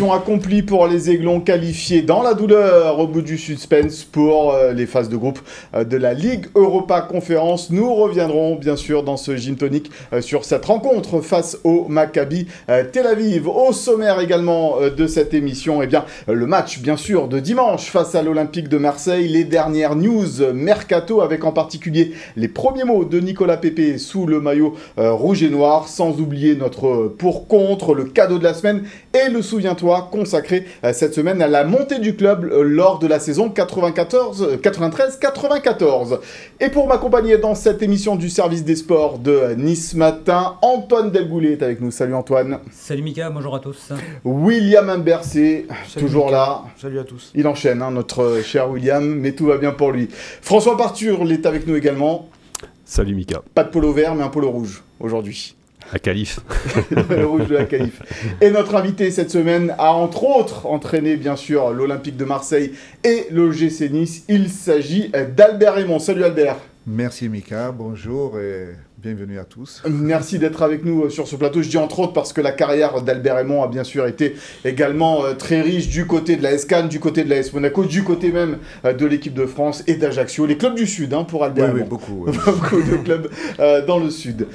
mission accomplie pour les Aiglons qualifiés dans la douleur au bout du suspense pour les phases de groupe de la Ligue Europa Conférence. Nous reviendrons bien sûr dans ce Gym Tonic sur cette rencontre face au Maccabi Tel Aviv. Au sommaire également de cette émission, eh bien, le match bien sûr de dimanche face à l'Olympique de Marseille, les dernières news mercato avec en particulier les premiers mots de Nicolas Pepe sous le maillot rouge et noir, sans oublier notre pour-contre, le cadeau de la semaine et le souviens-toi consacré cette semaine à la montée du club lors de la saison 93-94. Et pour m'accompagner dans cette émission du service des sports de Nice Matin, Antoine Delgoulet est avec nous. Salut Antoine. Salut Mika, bonjour à tous. William Imbercé, toujours Mika. là. Salut à tous. Il enchaîne, hein, notre cher William, mais tout va bien pour lui. François Parture est avec nous également. Salut Mika. Pas de polo vert, mais un polo rouge aujourd'hui. À Calif. Le rouge de la Calif. Et notre invité cette semaine a entre autres entraîné bien sûr l'Olympique de Marseille et le GC Nice. Il s'agit d'Albert Raymond. Salut Albert. Merci Mika, bonjour et bienvenue à tous. Merci d'être avec nous sur ce plateau. Je dis entre autres parce que la carrière d'Albert Raymond a bien sûr été également très riche du côté de la SCAN, du côté de la S Monaco, du côté même de l'équipe de France et d'Ajaccio. Les clubs du Sud hein, pour Albert Raymond. Oui, beaucoup. Beaucoup de clubs dans le Sud.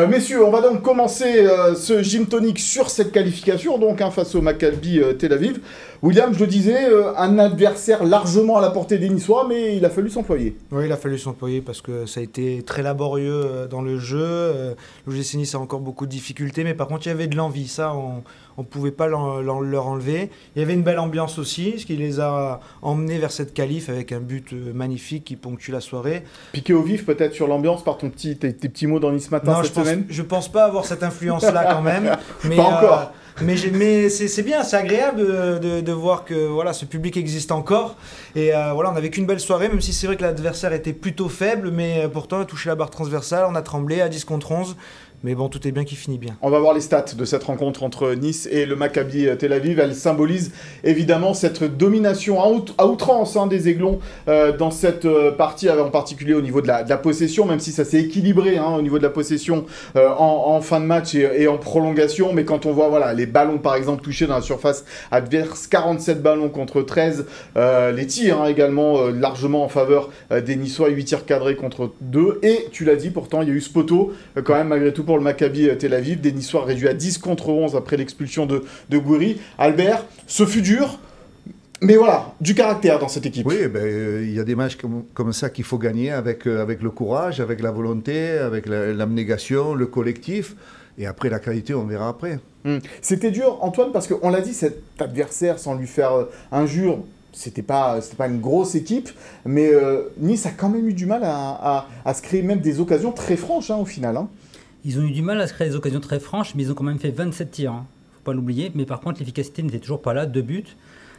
Messieurs, on va donc commencer ce Gym Tonic sur cette qualification donc hein, face au Maccabi Tel Aviv. William, je le disais, un adversaire largement à la portée des Niçois, mais il a fallu s'employer. Oui, il a fallu s'employer parce que ça a été très laborieux dans le jeu. Le GC Nice a encore beaucoup de difficultés, mais par contre, il y avait de l'envie. Ça, on ne pouvait pas leur enlever. Il y avait une belle ambiance aussi, ce qui les a emmenés vers cette qualif avec un but magnifique qui ponctue la soirée. Piqué au vif peut-être sur l'ambiance par tes petits mots dans Nice Matin Non, cette semaine. Je pense pas avoir cette influence-là quand même. Mais, pas encore. Mais c'est bien, c'est agréable de voir que voilà, ce public existe encore. Et voilà, on n'a vécu une belle soirée, même si c'est vrai que l'adversaire était plutôt faible, mais pourtant on a touché la barre transversale, on a tremblé à 10 contre 11. Mais bon, tout est bien qui finit bien. On va voir les stats de cette rencontre entre Nice et le Maccabi Tel Aviv. Elle symbolise évidemment cette domination à outrance hein, des Aiglons dans cette partie, en particulier au niveau de la possession, même si ça s'est équilibré hein, au niveau de la possession en fin de match et en prolongation. Mais quand on voit voilà, les ballons par exemple touchés dans la surface adverse, 47 ballons contre 13, les tirs hein, également largement en faveur des Niçois, 8 tirs cadrés contre 2. Et tu l'as dit, pourtant il y a eu ce poteau quand même malgré tout pour le Maccabi Tel Aviv, des Niçois réduits à 10 contre 11 après l'expulsion de Gouiri. Albert, ce fut dur, mais voilà, du caractère dans cette équipe. Oui, il y a des matchs comme ça qu'il faut gagner avec le courage, avec la volonté, avec l'abnégation, le collectif. Et après, la qualité, on verra après. C'était dur, Antoine, parce qu'on l'a dit, cet adversaire, sans lui faire injure, c'était pas une grosse équipe, mais Nice a quand même eu du mal à se créer même des occasions très franches hein, au final. Hein. Ils ont eu du mal à se créer des occasions très franches, mais ils ont quand même fait 27 tirs. Hein. Faut pas l'oublier. Mais par contre, l'efficacité n'était toujours pas là. 2 buts.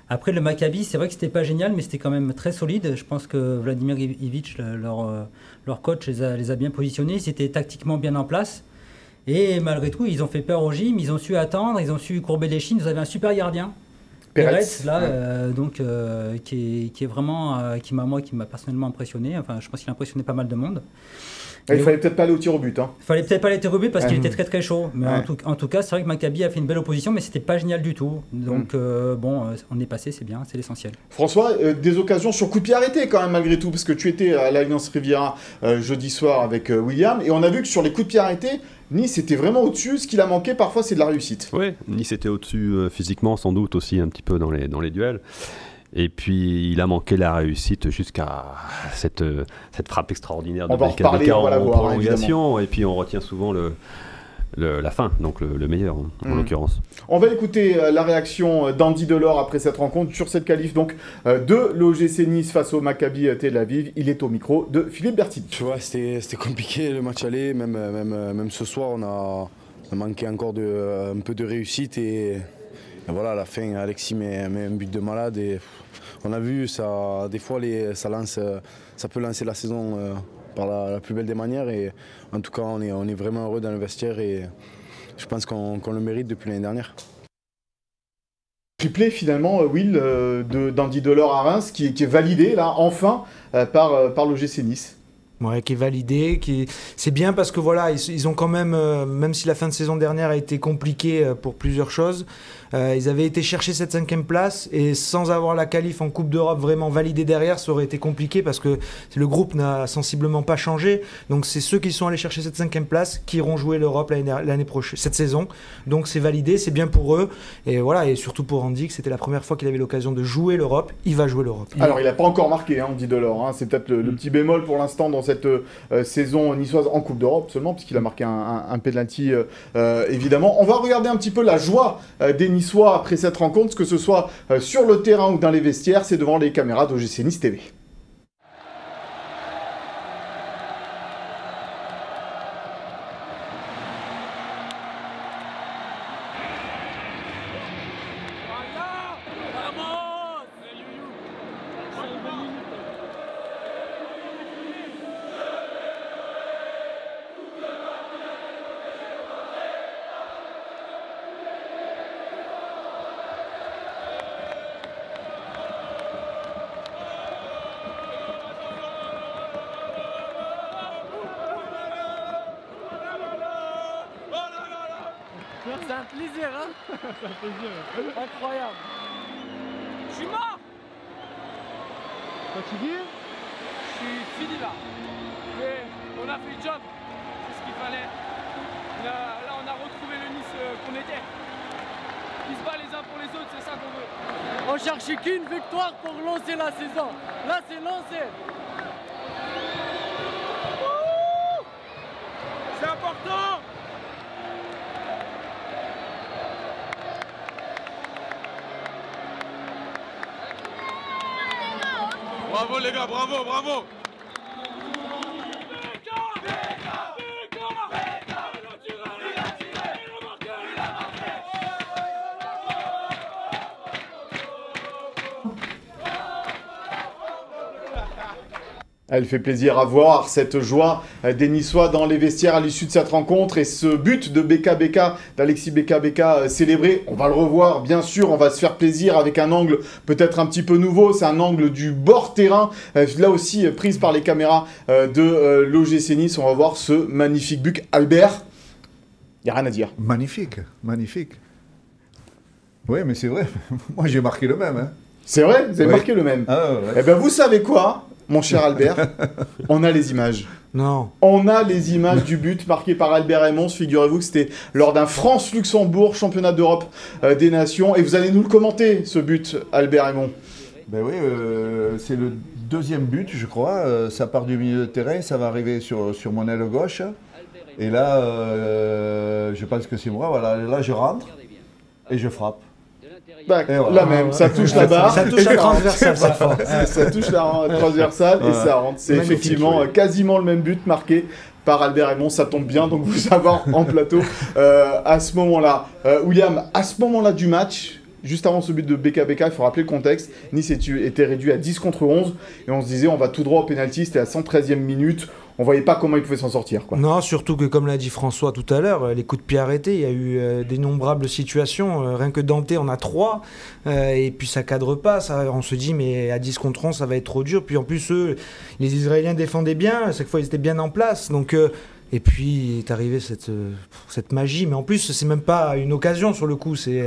Après, le Maccabi, c'est vrai que c'était pas génial, mais c'était quand même très solide. Je pense que Vladimir Ivic, leur coach, les a bien positionnés. Ils étaient tactiquement bien en place. Et malgré tout, ils ont fait peur au gym. Ils ont su attendre. Ils ont su courber les chines. Vous avez un super gardien. Peretz, là, ouais. Qui est vraiment, qui m'a personnellement impressionné. Enfin, je pense qu'il a impressionné pas mal de monde. Il fallait peut-être pas aller au tir au but. Hein. Il fallait peut-être pas aller au tir au but parce qu'il était très très chaud. Mais ouais. en tout cas, c'est vrai que Maccabi a fait une belle opposition, mais c'était pas génial du tout. Donc on est passé, c'est bien, c'est l'essentiel. François, des occasions sur coup de pied arrêté quand même malgré tout, parce que tu étais à l'Alliance Riviera jeudi soir avec William, et on a vu que sur les coups de pied arrêtés, Nice était vraiment au-dessus. Ce qu'il a manqué parfois, c'est de la réussite. Oui, Nice était au-dessus physiquement, sans doute aussi un petit peu dans les duels. Et puis, il a manqué la réussite jusqu'à cette frappe extraordinaire de Belkacem en prolongation. Et puis, on retient souvent la fin, donc le meilleur en l'occurrence. On va écouter la réaction d'Andy Delors après cette rencontre sur cette qualif donc de l'OGC Nice face au Maccabi Tel Aviv. Il est au micro de Philippe Bertini. Tu vois, c'était compliqué le match aller. Même ce soir, on a manqué encore un peu de réussite. Et voilà, à la fin, Alexis met un but de malade. Et on a vu, ça, des fois, ça peut lancer la saison par la plus belle des manières. Et en tout cas, on est vraiment heureux dans le vestiaire. Et je pense qu'on le mérite depuis l'année dernière. Triplé finalement, Will, d'Andy Delors à Reims, qui est validé là, enfin, par l'OGC Nice. Ouais, qui est validé, c'est bien parce que voilà, ils ont quand même si la fin de saison dernière a été compliquée pour plusieurs choses, ils avaient été chercher cette 5e place et sans avoir la qualif en Coupe d'Europe vraiment validée derrière, ça aurait été compliqué parce que le groupe n'a sensiblement pas changé. Donc c'est ceux qui sont allés chercher cette 5e place qui iront jouer l'Europe l'année prochaine, cette saison. Donc c'est validé, c'est bien pour eux et voilà, et surtout pour Andy, que c'était la première fois qu'il avait l'occasion de jouer l'Europe, il va jouer l'Europe. Alors il n'a pas encore marqué, Andy Delors, c'est peut-être le petit bémol pour l'instant dans cette saison niçoise en Coupe d'Europe seulement, puisqu'il a marqué un penalty évidemment. On va regarder un petit peu la joie des Niçois après cette rencontre, que ce soit sur le terrain ou dans les vestiaires, c'est devant les caméras d'OGC Nice TV. C'est un plaisir, hein. C'est un plaisir. Incroyable. Je suis mort. Fatigué? Je suis fini là. Mais on a fait le job. C'est ce qu'il fallait. Là, on a retrouvé le Nice qu'on était. Ils se battent les uns pour les autres, c'est ça qu'on veut. On cherchait qu'une victoire pour lancer la saison. Là, c'est lancé. C'est important. Bravo les gars, bravo, bravo. Elle fait plaisir à voir cette joie des Niçois dans les vestiaires à l'issue de cette rencontre et ce but de d'Alexis Beka célébré. On va le revoir, bien sûr, on va se faire plaisir avec un angle peut-être un petit peu nouveau. C'est un angle du bord terrain, là aussi prise par les caméras de l'OGC Nice. On va voir ce magnifique but. Albert, il n'y a rien à dire. Magnifique, magnifique. Oui, mais c'est vrai. Moi, j'ai marqué le même. Hein. C'est vrai? Vous avez marqué le même. Ah, ouais. Eh bien, vous savez quoi, mon cher Albert? On a les images. Non. On a les images du but marqué par Albert Aymons. Figurez-vous que c'était lors d'un France-Luxembourg, championnat d'Europe des Nations. Et vous allez nous le commenter, ce but, Albert Aymons. Ben oui, c'est le deuxième but, je crois. Ça part du milieu de terrain, ça va arriver sur mon aile gauche. Et là, je pense que c'est moi. Voilà, là, je rentre et je frappe. Bah, voilà. Là même, ça touche la barre. Ça touche la transversale, cette fois. Ça touche la transversale et ça rentre. C'est effectivement quasiment le même but marqué par Albert Aymons. Ça tombe bien, donc vous avoir en plateau à ce moment-là. William, à ce moment-là du match, juste avant ce but de Beka, il faut rappeler le contexte. Nice était réduit à 10 contre 11 et on se disait on va tout droit au pénalty. C'était à 113e minute. On voyait pas comment il pouvait s'en sortir, quoi. Non, surtout que comme l'a dit François tout à l'heure, les coups de pied arrêtés, il y a eu d'innombrables situations. Rien que Dante, on a 3. Et puis ça cadre pas. On se dit, mais à 10 contre 11, ça va être trop dur. Puis en plus, eux, les Israéliens défendaient bien. Chaque fois, ils étaient bien en place. Donc, et puis est arrivée cette magie. Mais en plus, c'est même pas une occasion sur le coup. C'est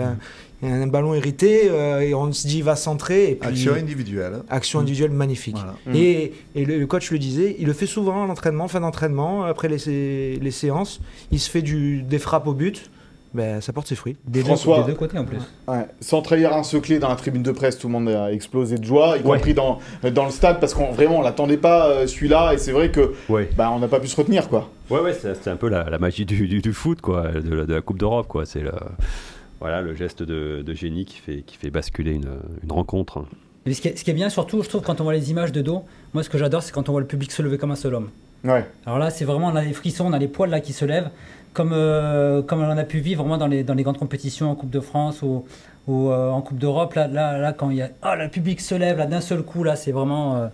un ballon hérité. Et on se dit, il va centrer. Et puis, action individuelle. Action individuelle magnifique. Voilà. Et le coach le disait, il le fait souvent à l'entraînement, fin d'entraînement, après les séances. Il se fait des frappes au but. Ben, ça porte ses fruits. François, des deux côtés en plus. Ouais. Sans trahir un secret dans la tribune de presse, tout le monde a explosé de joie, y compris dans le stade, parce qu'on vraiment on l'attendait pas celui-là, et c'est vrai que on n'a pas pu se retenir, quoi. Ouais, c'est un peu la magie du foot, quoi, de la Coupe d'Europe, quoi. C'est le geste de génie qui fait basculer une rencontre. Mais ce qui est bien surtout, je trouve, quand on voit les images de dos, moi ce que j'adore, c'est quand on voit le public se lever comme un seul homme. Ouais. Alors là, c'est vraiment, on a les frissons, on a les poils là qui se lèvent, comme on a pu vivre vraiment dans les grandes compétitions en Coupe de France ou en Coupe d'Europe. Là, quand il y a le public se lève là d'un seul coup, là, c'est vraiment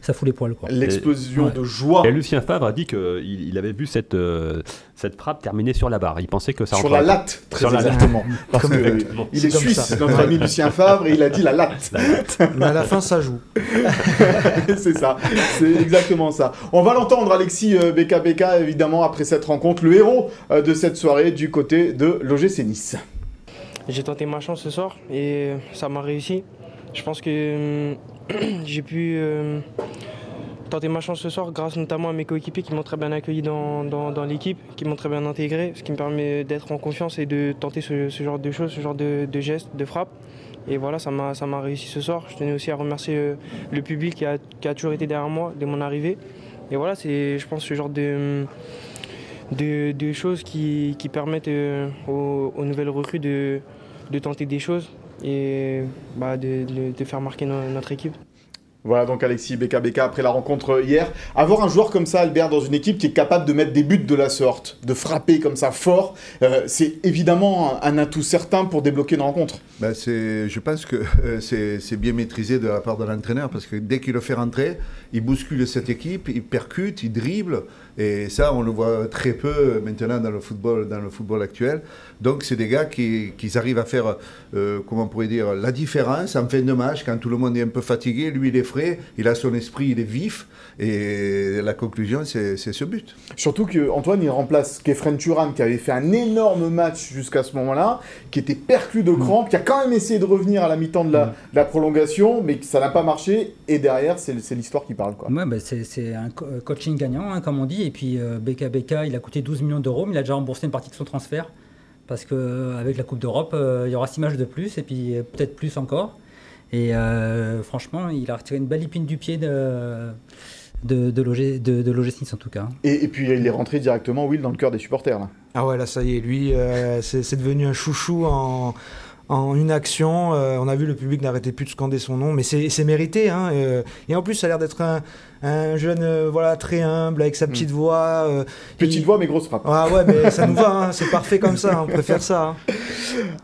ça fout les poils. L'explosion de joie. Et Lucien Favre a dit qu'il avait vu cette frappe terminée sur la barre. Il pensait que ça sur la latte, très exactement. Parce qu'il est suisse, notre ami Lucien Favre, et il a dit la latte. Mais à la fin, ça joue. C'est ça, c'est exactement ça. On va l'entendre, Alexis Beka, évidemment, après cette rencontre, le héros de cette soirée du côté de l'OGC Nice. J'ai tenté ma chance ce soir et ça m'a réussi. Je pense que j'ai pu tenter ma chance ce soir grâce notamment à mes coéquipiers qui m'ont très bien accueilli dans l'équipe, qui m'ont très bien intégré, ce qui me permet d'être en confiance et de tenter ce genre de choses, ce genre de gestes, de frappes. Et voilà, ça m'a réussi ce soir. Je tenais aussi à remercier le public qui a toujours été derrière moi dès mon arrivée. Et voilà, c'est, je pense, ce genre de choses qui permettent aux nouvelles recrues de tenter des choses et de faire marquer notre équipe. Voilà donc Alexis Beka après la rencontre hier. Avoir un joueur comme ça, Albert, dans une équipe qui est capable de mettre des buts de la sorte, de frapper comme ça fort, c'est évidemment un atout certain pour débloquer une rencontre. Je pense que c'est bien maîtrisé de la part de l'entraîneur parce que dès qu'il le fait rentrer, il bouscule cette équipe, il percute, il dribble. Et ça, on le voit très peu maintenant dans le football actuel. Donc, c'est des gars qui arrivent à faire, comment on pourrait dire, la différence en fin de match. Quand tout le monde est un peu fatigué, lui, il est frais, il a son esprit, il est vif. Et la conclusion, c'est ce but. Surtout qu'Antoine, il remplace Kefren Turan, qui avait fait un énorme match jusqu'à ce moment-là, qui était perclus de crampes, qui a quand même essayé de revenir à la mi-temps de la prolongation, mais ça n'a pas marché. Et derrière, c'est l'histoire qui parle, quoi. Ouais, c'est un coaching gagnant, comme on dit. Et puis Beka, il a coûté 12 millions d'euros, mais il a déjà remboursé une partie de son transfert. Parce qu'avec la Coupe d'Europe, il y aura 6 matchs de plus, et puis peut-être plus encore. Et franchement, il a retiré une belle épine du pied de l'OGC Nice en tout cas. Et puis il est rentré directement, Will, dans le cœur des supporters. Là. Ah ouais, là ça y est, lui, c'est devenu un chouchou en une action. On a vu le public n'arrêtait plus de scander son nom, mais c'est mérité. Hein, et en plus, ça a l'air d'être un jeune très humble, avec sa petite voix. Petite voix, mais grosse frappe. Ah ouais, mais ça nous va, hein, c'est parfait comme ça, on préfère ça. Hein.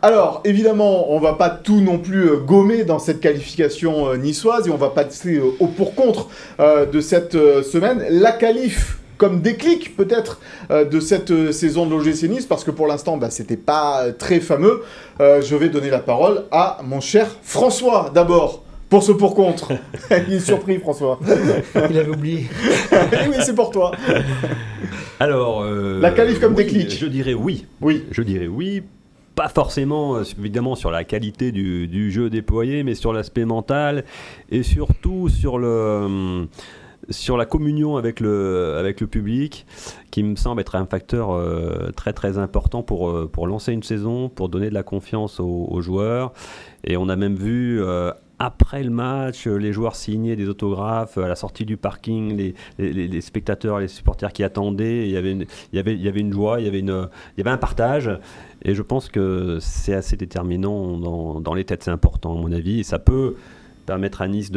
Alors, évidemment, on va pas tout non plus gommer dans cette qualification niçoise, et on va passer au pour-contre de cette semaine. La qualif comme déclic peut-être de cette saison de l'OGC Nice, parce que pour l'instant, c'était pas très fameux. Je vais donner la parole à mon cher François, d'abord, pour ce pour-contre. Il est surpris, François. Il avait oublié. Oui, c'est pour toi. Alors, la qualif comme déclic. Je dirais oui. Oui. Je dirais oui. Pas forcément, évidemment, sur la qualité du jeu déployé, mais sur l'aspect mental et surtout sur la communion avec le public, qui me semble être un facteur très très important pour lancer une saison, pour donner de la confiance aux joueurs. Et on a même vu après le match les joueurs signer des autographes à la sortie du parking, les spectateurs, les supporters qui attendaient. Il y avait une joie, il y avait un partage. Et je pense que c'est assez déterminant dans les têtes, c'est important à mon avis. Et ça peut permettre à Nice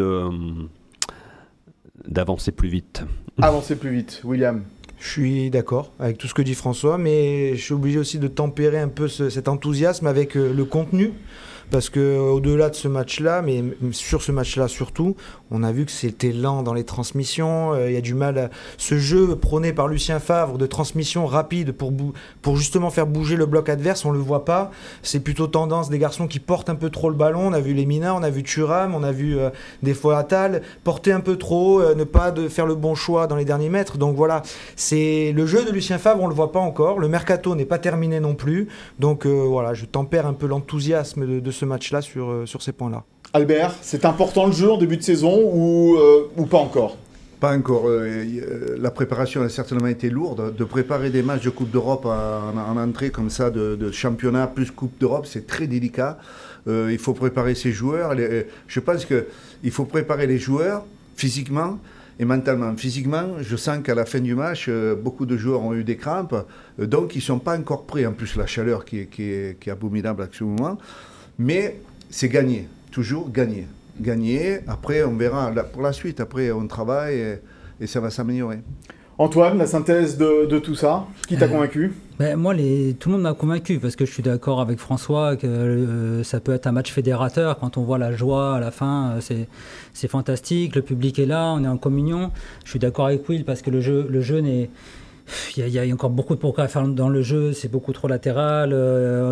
d'avancer plus vite. Avancer plus vite, William. Je suis d'accord avec tout ce que dit François, mais je suis obligé aussi de tempérer un peu cet enthousiasme avec le contenu. Parce qu'au-delà de ce match-là, mais sur ce match-là surtout, on a vu que c'était lent dans les transmissions. Il y a du mal ce jeu prôné par Lucien Favre de transmission rapide pour justement faire bouger le bloc adverse, on ne le voit pas. C'est plutôt tendance des garçons qui portent un peu trop le ballon. On a vu Lemina, on a vu Thuram, on a vu des fois Attal porter un peu trop, ne pas faire le bon choix dans les derniers mètres. Donc voilà, c'est le jeu de Lucien Favre, on ne le voit pas encore. Le mercato n'est pas terminé non plus. Donc voilà, je tempère un peu l'enthousiasme de ce match-là sur ces points-là. Albert, c'est important le jeu en début de saison ou pas encore ? Pas encore. La préparation a certainement été lourde. De préparer des matchs de Coupe d'Europe en entrée comme ça, de championnat plus Coupe d'Europe, c'est très délicat. Il faut préparer ses joueurs. Je pense qu'il faut préparer les joueurs physiquement et mentalement. Physiquement, je sens qu'à la fin du match, beaucoup de joueurs ont eu des crampes. Donc, ils ne sont pas encore prêts. En plus, la chaleur qui est abominable à ce moment. Mais c'est gagné. Toujours gagné. Gagné. Après, on verra pour la suite. Après, on travaille et ça va s'améliorer. Antoine, la synthèse de tout ça, qui t'a convaincu ? Moi, tout le monde m'a convaincu parce que je suis d'accord avec François que ça peut être un match fédérateur. Quand on voit la joie à la fin, c'est fantastique. Le public est là, on est en communion. Je suis d'accord avec Will parce que le jeu n'est... Il y a encore beaucoup de progrès à faire dans le jeu, c'est beaucoup trop latéral,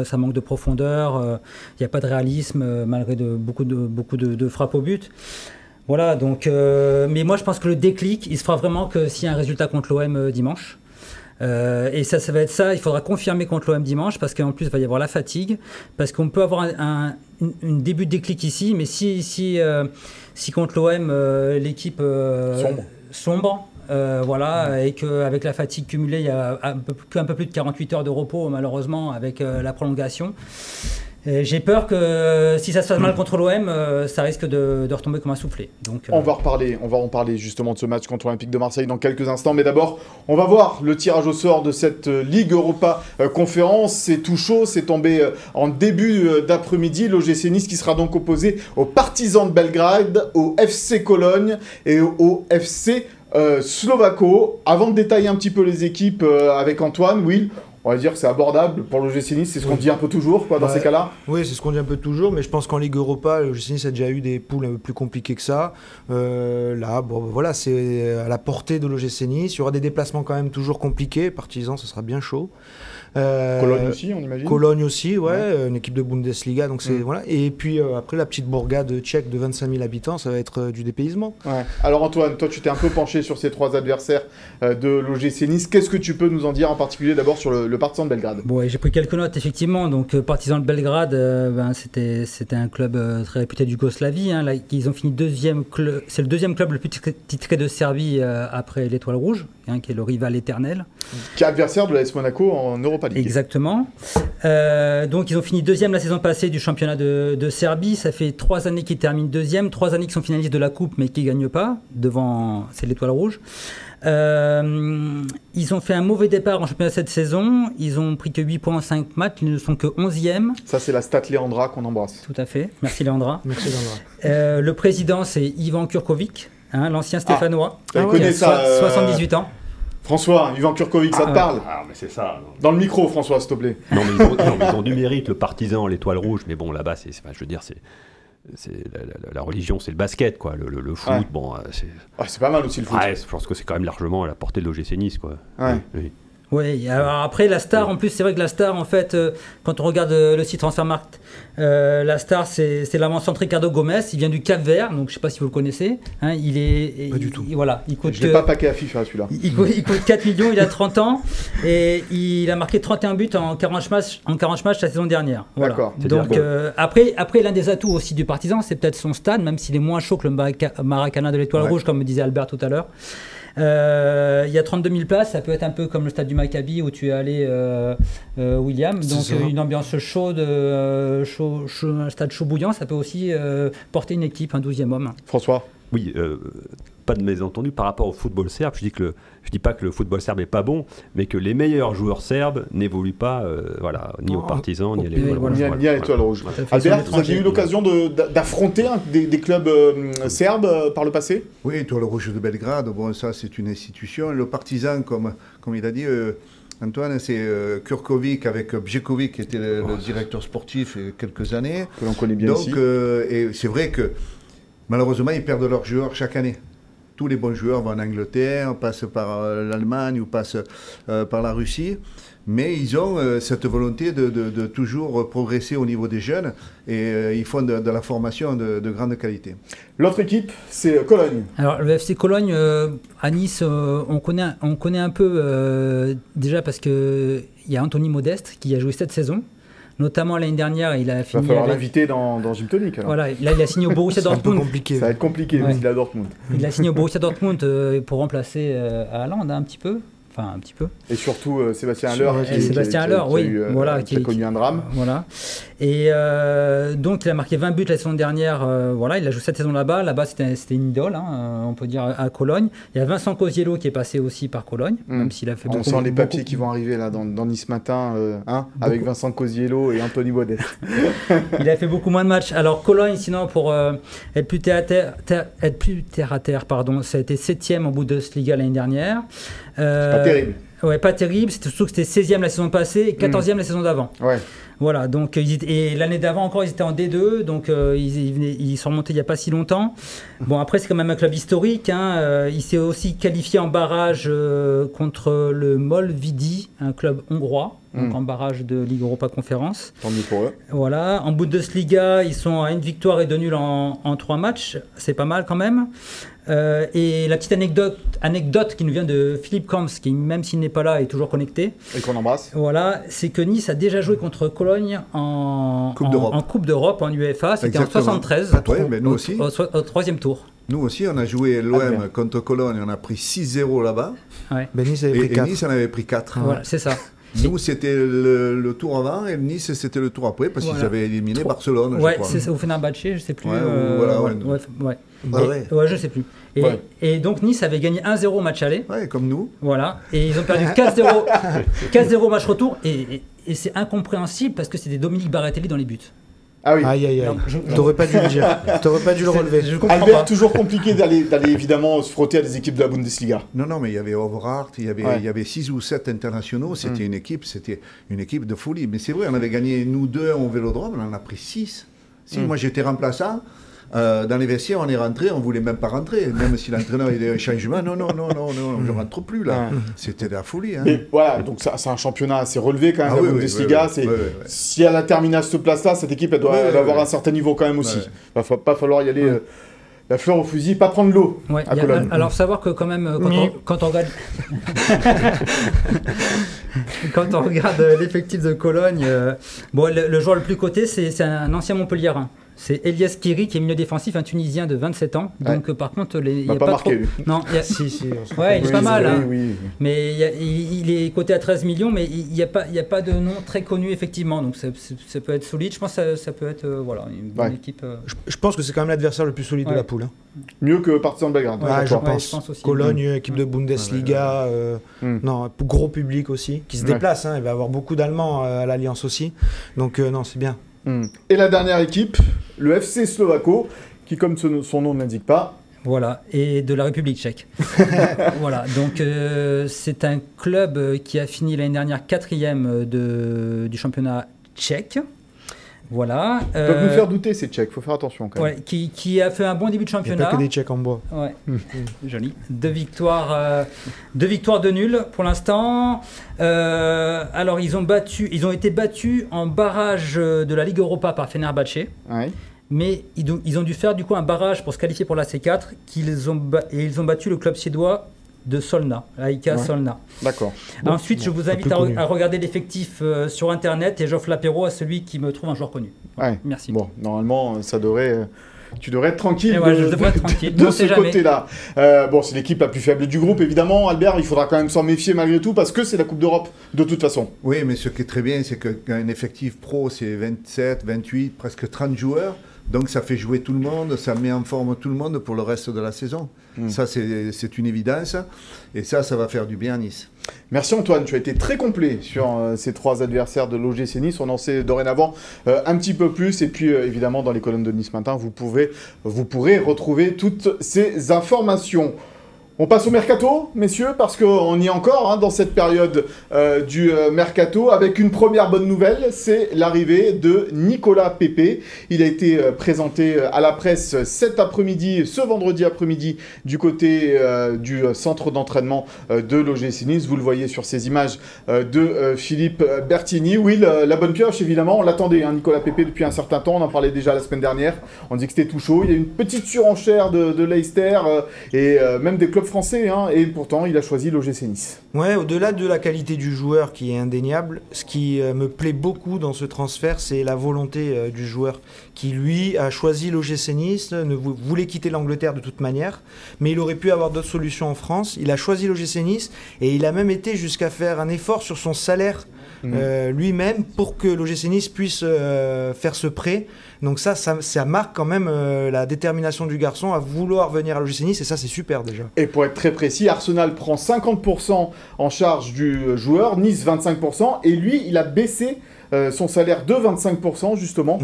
ça manque de profondeur, il n'y a pas de réalisme malgré beaucoup de frappes au but. Voilà, donc, mais moi je pense que le déclic, il se fera vraiment que s'il y a un résultat contre l'OM dimanche. Et ça va être ça, il faudra confirmer contre l'OM dimanche parce qu'en plus il va y avoir la fatigue, parce qu'on peut avoir un début de déclic ici, mais si contre l'OM l'équipe sombre voilà, et qu'avec la fatigue cumulée il y a un peu plus de 48 heures de repos malheureusement avec la prolongation. J'ai peur que si ça se passe mal contre l'OM, ça risque de retomber comme un soufflé. Donc, on va en parler justement de ce match contre l'Olympique de Marseille dans quelques instants. Mais d'abord, on va voir le tirage au sort de cette Ligue Europa Conférence. C'est tout chaud, c'est tombé en début d'après-midi. L'OGC Nice qui sera donc opposé aux Partisans de Belgrade, au FC Cologne et au FC Slovako. Avant de détailler un petit peu les équipes avec Antoine, Will, on va dire que c'est abordable pour l'OGC Nice, c'est ce qu'on dit un peu toujours dans ces cas-là. Oui, c'est ce qu'on dit un peu toujours, mais je pense qu'en Ligue Europa, l'OGC Nice a déjà eu des poules un peu plus compliquées que ça. Là, voilà, c'est à la portée de l'OGC Nice. Il y aura des déplacements quand même toujours compliqués. Partisans, ça sera bien chaud. Cologne aussi, on imagine. Cologne aussi, ouais. Une équipe de Bundesliga. Donc voilà. Et puis après, la petite bourgade tchèque de 25 000 habitants, ça va être du dépaysement. Ouais. Alors Antoine, toi tu t'es un peu penché sur ces trois adversaires de l'OGC Nice. Qu'est-ce que tu peux nous en dire en particulier d'abord sur le Partizan de Belgrade? Bon, j'ai pris quelques notes effectivement. Donc Partizan de Belgrade, c'était un club très réputé d'Yougoslavie. Hein. Là, ils ont fini deuxième club. C'est le deuxième club le plus titré de Serbie après l'Étoile Rouge, hein, qui est le rival éternel. Qui est adversaire de l'AS Monaco en Europa League. Exactement. Donc ils ont fini deuxième la saison passée du championnat de Serbie. Ça fait 3 années qu'ils terminent deuxième, 3 années qu'ils sont finalistes de la coupe mais qui ne gagnent pas. Devant, c'est l'Étoile Rouge. Ils ont fait un mauvais départ en championnat cette saison. Ils ont pris que 8 points en 5 matchs. Ils ne sont que 11e. Ça, c'est la stat Léandra qu'on embrasse. Tout à fait. Merci Léandra. Merci Léandra. Le président, c'est Ivan Kurkovic, hein, l'ancien Stéphanois. Il connaît ça. 78 ans. François, Ivan Kurkovic, ça te parle? Ah, mais c'est ça. Non. Dans le micro, François, s'il te plaît. Non, mais ils ont du mérite, le Partizan, l'Étoile Rouge. Mais bon, là-bas, je veux dire, c'est la religion, c'est le basket, quoi. Le foot, ouais. Bon, c'est pas mal aussi le foot. Ouais, je pense que c'est quand même largement à la portée de l'OGC Nice, quoi. Ouais. Oui. Oui, alors après la star, en plus c'est vrai que la star en fait, quand on regarde le site Transfermarkt, la star c'est l'avant-centre Ricardo Gomes, il vient du Cap-Vert, donc je sais pas si vous le connaissez, hein, il est... Pas du tout. Voilà, il coûte... Je l'ai pas paqué à FIFA celui-là. Il coûte 4 millions, il a 30 ans, et il a marqué 31 buts en 40 matchs la saison dernière. Voilà. D'accord. Donc après l'un des atouts aussi du Partizan, c'est peut-être son stade, même s'il est moins chaud que le Maracana de l'Étoile Rouge, comme me disait Albert tout à l'heure. Il y a 32 000 places, ça peut être un peu comme le stade du Maccabi où tu es allé, William. Donc une ambiance chaude, un stade chaud bouillant, ça peut aussi porter une équipe, un 12e homme. François? Oui, pas de mésentendu par rapport au football serbe. Je dis pas que le football serbe est pas bon, mais que les meilleurs joueurs serbes n'évoluent pas, ni au Partizan, ni à l'Étoile Rouge. Ni à l'Étoile Rouge. Albert, vous avez eu l'occasion d'affronter des clubs serbes par le passé? Oui, l'Étoile Rouge de Belgrade, bon, ça c'est une institution. Le Partizan, comme il a dit, Antoine, c'est Kurkovic avec Bjekovic qui était le directeur sportif il y a quelques années. Que l'on connaît bien ici. Et c'est vrai que malheureusement, ils perdent leurs joueurs chaque année. Tous les bons joueurs vont en Angleterre, passent par l'Allemagne ou passent par la Russie. Mais ils ont cette volonté de toujours progresser au niveau des jeunes et ils font de la formation de grande qualité. L'autre équipe, c'est Cologne. Alors le FC Cologne, à Nice, on connaît un peu déjà parce qu'il y a Anthony Modeste qui a joué cette saison. Notamment l'année dernière, il a fini. Il va falloir l'inviter dans Gym Tonic. Voilà, là il a signé au Borussia Dortmund. Ça va être compliqué, ouais. Il a Dortmund. Il a signé au Borussia Dortmund pour remplacer Haaland un petit peu. Enfin, un petit peu. Et surtout Sébastien Haller, qui a connu un drame. Voilà. Et donc, il a marqué 20 buts la saison dernière. Il a joué cette saison là-bas. Là-bas, c'était une idole, on peut dire, à Cologne. Il y a Vincent Cosiello qui est passé aussi par Cologne, même s'il a fait beaucoup. On sent les papiers qui vont arriver là dans Nice Matin, avec Vincent Cosiello et Anthony Modeste. Il a fait beaucoup moins de matchs. Alors, Cologne, sinon, pour être plus terre à terre, ça a été 7e en Bundesliga l'année dernière. C'est pas terrible. Ouais, pas terrible. Surtout que c'était 16e la saison passée et 14e la saison d'avant. Ouais. Voilà, donc et l'année d'avant encore, ils étaient en D2, donc ils sont remontés il n'y a pas si longtemps. Bon, après, c'est quand même un club historique. Hein, il s'est aussi qualifié en barrage contre le Molvidi, un club hongrois, donc en barrage de Ligue Europa Conférence. Tant mieux pour eux. Voilà, en Bundesliga, ils sont à 1 victoire et 2 nuls en 3 matchs. C'est pas mal quand même. Et la petite anecdote qui nous vient de Philippe Camps, qui même s'il n'est pas là est toujours connecté. Et qu'on embrasse. Voilà, c'est que Nice a déjà joué contre Cologne en Coupe d'Europe, en UEFA. C'était en 73. Oui, mais nous aussi. Au 3e tour. Nous aussi, on a joué l'OM contre Cologne, on a pris 6-0 là-bas. Ouais. Ben, Nice avait pris 4. Et Nice en avait pris 4. Voilà, c'est ça. Nous, c'était le tour avant et Nice, c'était le tour après parce qu'ils avaient éliminé Barcelone, ouais, je crois. C'est ça, au Fenerbahçe, je sais plus. Je sais plus. Et donc Nice avait gagné 1-0 au match aller. Ouais, comme nous. Voilà. Et ils ont perdu 4-0 match retour. Et c'est incompréhensible parce que c'était Dominique Baratelli dans les buts. Ah oui. Aïe. T'aurais pas dû le dire. T'aurais pas dû le relever. Albert, pas. Toujours compliqué d'aller évidemment se frotter à des équipes de la Bundesliga. Non, mais il y avait Overhart, il y avait 6 ou 7 internationaux. C'était une équipe de folie. Mais c'est vrai, on avait gagné nous 2 au Vélodrome, on en a pris 6. Moi j'étais remplaçant. Dans les vestiaires, on est rentré, on voulait même pas rentrer, même si l'entraîneur il y a un changement. Non, je rentre plus là. C'était de la folie. Hein. Et voilà, donc c'est un championnat assez relevé quand même, la Bundesliga. Si elle terminé à cette place-là, cette équipe elle doit avoir un certain niveau quand même aussi. Il va pas falloir y aller. La fleur au fusil, pas prendre l'eau à Cologne. Alors savoir que quand même, quand on regarde, quand on regarde l'effectif de Cologne, le joueur le plus coté, c'est un ancien Montpelliérain. C'est Elias Kiri qui est milieu défensif, un Tunisien de 27 ans. Donc par contre, il n'y a pas marqué, trop. Lui. Non, il est pas mal. Mais il est coté à 13 millions, mais il n'y a pas de nom très connu effectivement. Donc ça peut être solide. Je pense que ça peut être une bonne équipe. Je pense que c'est quand même l'adversaire le plus solide de la poule. Hein. Mieux que Partizan de Belgrade. Je pense aussi. Cologne, équipe de Bundesliga, gros public aussi, qui se déplace. Hein, il va y avoir beaucoup d'Allemands à l'Alliance aussi. Donc non, c'est bien. Et la dernière équipe, le FC Slovako, qui comme son nom ne l'indique pas. Voilà, et de la République tchèque. Voilà, donc c'est un club qui a fini l'année dernière 4e du championnat tchèque. Voilà. Ils peuvent nous faire douter ces Tchèques, il faut faire attention quand même. Qui a fait un bon début de championnat. Il n'y a pas que des Tchèques en bois. Ouais. Joli. 2 victoires, 2 nuls pour l'instant. Alors ils ont été battus en barrage de la Ligue Europa par Fenerbahçe. Ouais. Mais ils ont dû faire du coup un barrage pour se qualifier pour la C4 ils ont battu le club suédois de Solna, AIK Solna. D'accord. Ensuite, je vous invite à regarder l'effectif sur Internet et j'offre l'apéro à celui qui me trouve un joueur connu. Ouais. Merci. Bon, normalement, tu devrais être tranquille je devrais être tranquille. de ce côté-là. C'est l'équipe la plus faible du groupe, évidemment. Albert, il faudra quand même s'en méfier malgré tout parce que c'est la Coupe d'Europe de toute façon. Oui, mais ce qui est très bien, c'est qu'un effectif pro, c'est 27, 28, presque 30 joueurs. Donc ça fait jouer tout le monde, ça met en forme tout le monde pour le reste de la saison. Ça, c'est une évidence. Et ça va faire du bien à Nice. Merci Antoine, tu as été très complet sur ces 3 adversaires de l'OGC Nice. On en sait dorénavant un petit peu plus. Et puis évidemment, dans les colonnes de Nice Matin, vous pourrez retrouver toutes ces informations. On passe au mercato, messieurs, parce qu'on y est encore dans cette période du mercato, avec une première bonne nouvelle, c'est l'arrivée de Nicolas Pepe. Il a été présenté à la presse ce vendredi après-midi, du côté du centre d'entraînement de l'OGC Nice. Vous le voyez sur ces images de Philippe Bertini. Oui, la bonne pioche, évidemment, on l'attendait, Nicolas Pepe, depuis un certain temps. On en parlait déjà la semaine dernière. On dit que c'était tout chaud. Il y a une petite surenchère de Leicester et même des clubs français, et pourtant il a choisi l'OGC Nice. Ouais, au-delà de la qualité du joueur qui est indéniable, ce qui me plaît beaucoup dans ce transfert, c'est la volonté du joueur qui lui a choisi l'OGC Nice, ne voulait quitter l'Angleterre de toute manière, mais il aurait pu avoir d'autres solutions en France. Il a choisi l'OGC Nice et il a même été jusqu'à faire un effort sur son salaire lui-même pour que l'OGC Nice puisse faire ce prêt. Donc ça marque quand même la détermination du garçon à vouloir venir à l'OGC Nice, et ça c'est super déjà. Et pour être très précis, Arsenal prend 50% en charge du joueur, Nice 25%, et lui il a baissé son salaire de 25% justement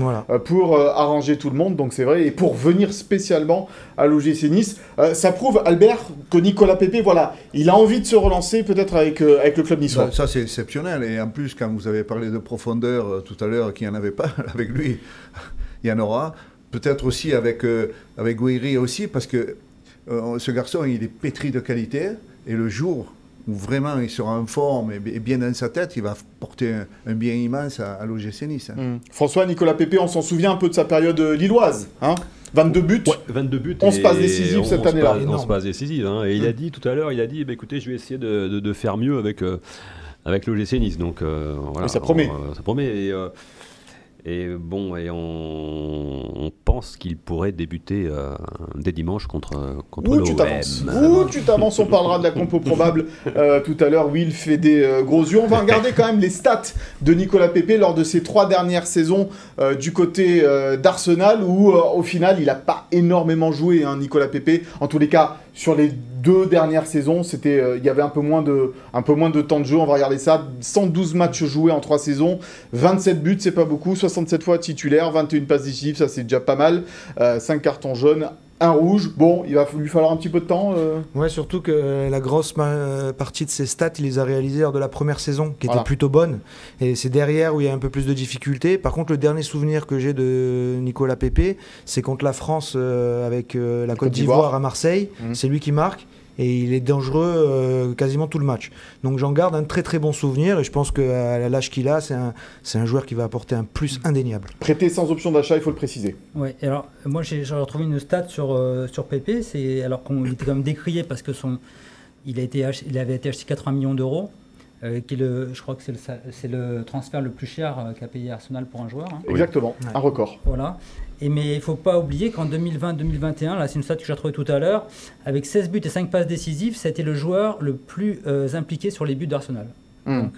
pour arranger tout le monde, donc c'est vrai, et pour venir spécialement à l'OGC Nice. Ça prouve, Albert, que Nicolas Pepe, voilà, il a envie de se relancer peut-être avec le club niçois. Ça c'est exceptionnel, et en plus quand vous avez parlé de profondeur tout à l'heure, qu'il n'y en avait pas, avec lui, il y en aura. Peut-être aussi avec Gouiri aussi, parce que ce garçon, il est pétri de qualité, et le jour où vraiment il sera en forme et bien dans sa tête, il va porter un bien immense à l'OGC Nice. François, Nicolas Pepe, on s'en souvient un peu de sa période lilloise, hein, 22 buts, 22 buts, on se passe décisif cette année-là. On se passe décisif, hein, et il a dit tout à l'heure, bah, écoutez, je vais essayer de faire mieux avec l'OGC Nice, donc voilà. Et ça promet. Ça promet, et bon, et on pense qu'il pourrait débuter dès dimanche contre l'OM. Tu t'avances, on parlera de la compo probable tout à l'heure. Will fait des gros yeux. On va regarder quand même les stats de Nicolas Pepe lors de ses 3 dernières saisons du côté d'Arsenal, où au final il n'a pas énormément joué, hein, Nicolas Pepe. En tous les cas, sur les 2 dernières saisons, il y avait un peu moins de temps de jeu. On va regarder ça. 112 matchs joués en 3 saisons, 27 buts, c'est pas beaucoup, 67 fois titulaire, 21 passes décisives, ça c'est déjà pas mal. 5 cartons jaunes, 1 rouge. Bon, il va lui falloir un petit peu de temps. Ouais, surtout que la grosse partie de ses stats, il les a réalisées lors de la première saison, qui était plutôt bonne. Et c'est derrière où il y a un peu plus de difficultés. Par contre, le dernier souvenir que j'ai de Nicolas Pepe, c'est contre la France avec la Côte d'Ivoire à Marseille. C'est lui qui marque. Et il est dangereux quasiment tout le match. Donc j'en garde un très très bon souvenir, et je pense qu'à l'âge qu'il a, c'est un joueur qui va apporter un plus indéniable. Prêté sans option d'achat, il faut le préciser. Ouais, alors moi j'ai retrouvé une stat sur Pepe, alors qu'on était quand même décrié parce que il avait été acheté 80 millions d'euros. Je crois que c'est le transfert le plus cher qu'a payé Arsenal pour un joueur. Hein. Exactement, un record. Voilà. Mais il ne faut pas oublier qu'en 2020-2021, là c'est une stat que j'ai retrouvée tout à l'heure, avec 16 buts et 5 passes décisives, c'était le joueur le plus impliqué sur les buts d'Arsenal. Donc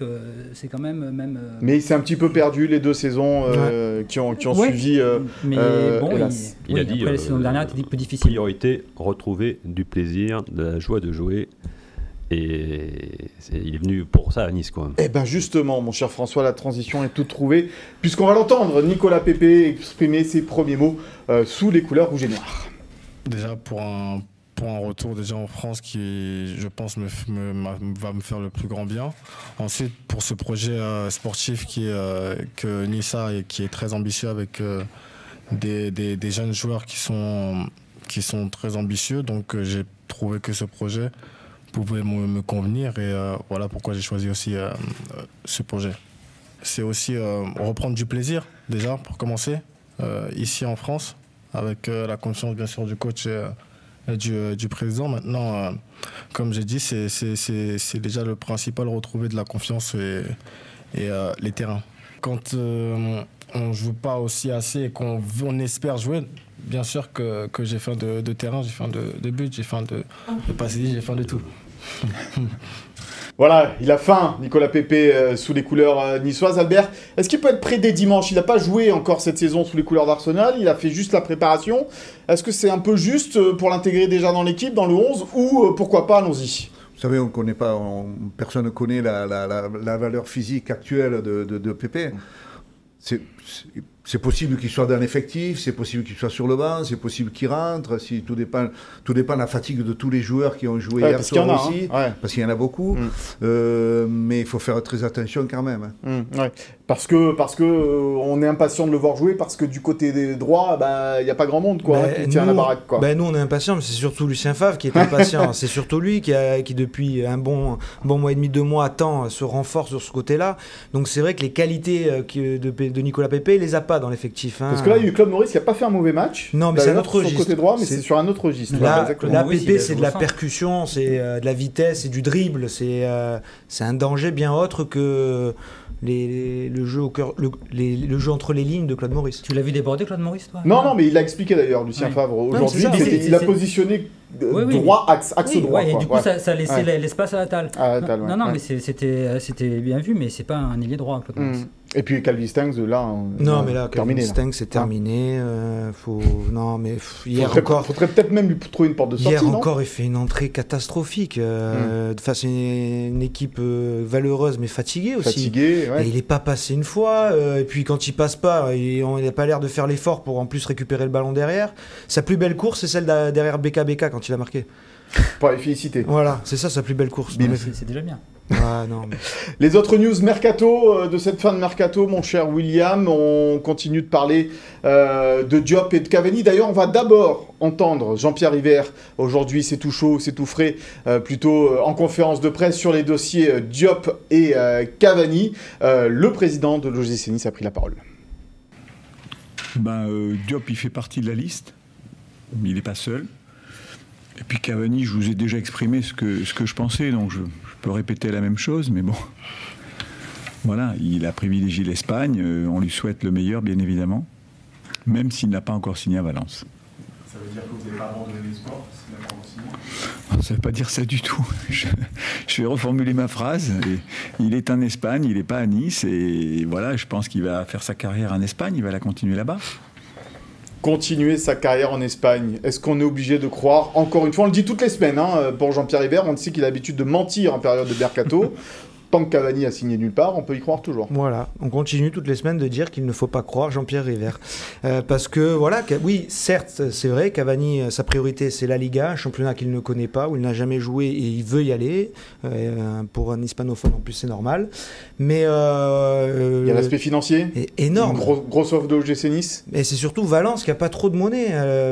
c'est quand même... Mais il s'est un petit peu perdu les 2 saisons qui ont suivi. Mais bon, il a dit après la saison dernière était plus difficile. Priorité, retrouver du plaisir, de la joie de jouer. Et il est venu pour ça à Nice, quoi. Eh bien justement, mon cher François, la transition est toute trouvée, puisqu'on va l'entendre, Nicolas Pepe exprimer ses premiers mots sous les couleurs rouge et noir. Déjà pour un retour déjà en France qui, je pense, va me faire le plus grand bien. Ensuite, pour ce projet sportif que Nice a et qui est très ambitieux avec des jeunes joueurs qui sont très ambitieux. Donc j'ai trouvé que ce projet pouvait me convenir, et voilà pourquoi j'ai choisi aussi ce projet. C'est aussi reprendre du plaisir déjà pour commencer ici en France, avec la confiance bien sûr du coach et du président. Maintenant, comme j'ai dit, c'est déjà le principal, retrouver de la confiance et les terrains. Quand on ne joue pas aussi assez et qu'on espère jouer, bien sûr que j'ai faim de terrain, j'ai faim de but, j'ai faim de passes, j'ai faim de tout. Voilà, il a faim, Nicolas Pepe, sous les couleurs niçoises. Albert, est-ce qu'il peut être prêt dès dimanche? Il n'a pas joué encore cette saison sous les couleurs d'Arsenal, il a fait juste la préparation. Est-ce que c'est un peu juste pour l'intégrer déjà dans l'équipe, dans le 11, ou pourquoi pas, allons-y? Vous savez, on connaît pas, personne ne connaît la valeur physique actuelle de Pepe. C'est possible qu'il soit dans l'effectif, c'est possible qu'il soit sur le banc, c'est possible qu'il rentre, tout dépend de la fatigue de tous les joueurs qui ont joué hier soir aussi, parce qu'il y en a beaucoup, mais il faut faire très attention quand même. Parce que on est impatient de le voir jouer, parce que du côté des droits, il n'y a pas grand monde qui tient la baraque. Nous on est impatient, mais c'est surtout Lucien Favre qui est impatient. C'est surtout lui qui depuis un bon mois et demi, 2 mois attend, se renforce sur ce côté-là. Donc c'est vrai que les qualités de Nicolas Pepe, il les a pas dans l'effectif. Parce que là, il y a eu Claude Maurice qui n'a pas fait un mauvais match. Non, mais c'est un autre registre. Sur le côté droit, mais c'est sur un autre registre. Là, Pepe, c'est de la percussion, c'est de la vitesse, c'est du dribble, c'est un danger bien autre que le jeu entre les lignes de Claude Maurice. Tu l'as vu déborder, Claude Maurice, toi? Non, mais il l'a expliqué d'ailleurs, Lucien Favre. Aujourd'hui, il a positionné droit, axe droit. Et du coup, ça laissait l'espace à Attal. Non, mais c'était bien vu, mais c'est pas un ailier droit. Et puis Calvi Stengs, là, non, mais là, Calvi Stengs, c'est terminé. Hier encore. Faudrait peut-être même lui trouver une porte de sortie. Hier encore, il fait une entrée catastrophique. Face à une équipe valeureuse, mais fatiguée aussi. Et il n'est pas passé une fois. Et puis quand il passe pas, il n'a pas l'air de faire l'effort pour en plus récupérer le ballon derrière. Sa plus belle course, c'est celle derrière BKBK quand il a marqué. Pour les féliciter. Voilà, c'est ça sa plus belle course. C'est déjà bien. Non, mais... Les autres news mercato de cette fin de mercato, mon cher William, on continue de parler de Diop et de Cavani. D'ailleurs, on va d'abord entendre Jean-Pierre River. Aujourd'hui, c'est tout chaud, c'est tout frais, plutôt en conférence de presse sur les dossiers Diop et Cavani. Le président de l'OGC Nice a pris la parole. Diop, il fait partie de la liste. Il n'est pas seul. Et puis Cavani, je vous ai déjà exprimé ce que je pensais, donc je peux répéter la même chose, mais bon. Voilà, il a privilégié l'Espagne, on lui souhaite le meilleur, bien évidemment, même s'il n'a pas encore signé à Valence. Ça veut dire que vous n'avez pas abandonné l'espoir s'il n'a pas encore signé ? Ça ne veut pas dire ça du tout. Je vais reformuler ma phrase. Il est en Espagne, il n'est pas à Nice, et voilà, je pense qu'il va faire sa carrière en Espagne, il va la continuer là-bas. Continuer sa carrière en Espagne. Est-ce qu'on est obligé de croire, encore une fois, on le dit toutes les semaines, pour Jean-Pierre River, on sait qu'il a l'habitude de mentir en période de mercato. Tant que Cavani a signé nulle part, on peut y croire toujours. Voilà, on continue toutes les semaines de dire qu'il ne faut pas croire Jean-Pierre River. Parce que, voilà, oui, certes, c'est vrai, Cavani, sa priorité, c'est la Liga, un championnat qu'il ne connaît pas, où il n'a jamais joué et il veut y aller. Pour un hispanophone, en plus, c'est normal. Mais... il y a l'aspect financier. Énorme. Une grosse offre de l'OGC Nice. Et c'est surtout Valence qui n'a pas trop de monnaie.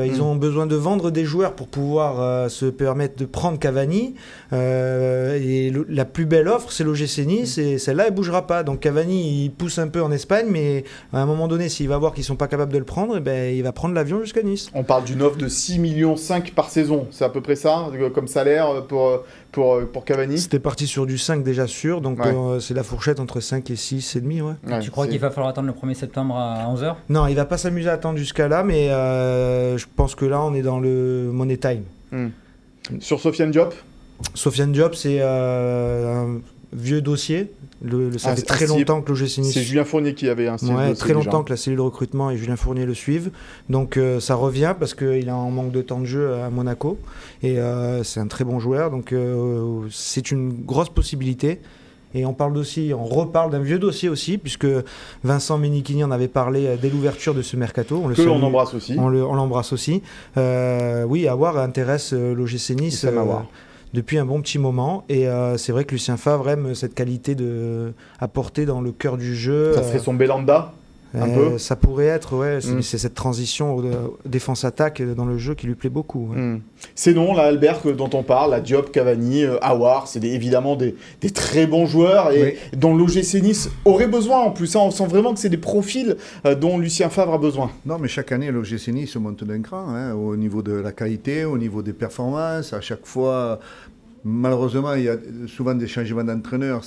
Ils ont besoin de vendre des joueurs pour pouvoir se permettre de prendre Cavani. Et la plus belle offre, c'est l'OGC Nice, et celle-là, elle ne bougera pas. Donc Cavani, il pousse un peu en Espagne, mais à un moment donné, s'il va voir qu'ils ne sont pas capables de le prendre, il va prendre l'avion jusqu'à Nice. On parle d'une offre de 6,5 millions par saison. C'est à peu près ça, comme salaire pour Cavani. C'était parti sur du 5 déjà sûr, donc c'est la fourchette entre 5 et 6,5. Ouais. Tu crois qu'il va falloir attendre le 1er septembre à 11h ? Non, il ne va pas s'amuser à attendre jusqu'à là, mais je pense que là, on est dans le money time. Sur Sofiane Diop ? Sofiane Diop, c'est un vieux dossier. Ça fait très longtemps que l'OGC Nice... C'est Julien Fournier qui avait un dossier. Très longtemps que la cellule de recrutement et Julien Fournier le suivent. Donc ça revient parce qu'il est en manque de temps de jeu à Monaco. Et c'est un très bon joueur. Donc c'est une grosse possibilité. Et on reparle d'un vieux dossier aussi, puisque Vincent Menichini en avait parlé dès l'ouverture de ce mercato. On embrasse aussi. On l'embrasse aussi. Oui, Aouar intéresse l'OGC Nice depuis un bon petit moment. Et c'est vrai que Lucien Favre aime cette qualité d'apporter dans le cœur du jeu. Ça serait son Belanda un peu. Ça pourrait être, c'est cette transition défense-attaque dans le jeu qui lui plaît beaucoup. Ces noms, là, Albert, dont on parle, la Diop, Cavani, Aouar, c'est évidemment des très bons joueurs et dont l'OGC Nice aurait besoin en plus. On sent vraiment que c'est des profils dont Lucien Favre a besoin. Non, mais chaque année, l'OGC Nice monte d'un cran, au niveau de la qualité, au niveau des performances. À chaque fois, malheureusement, il y a souvent des changements d'entraîneur.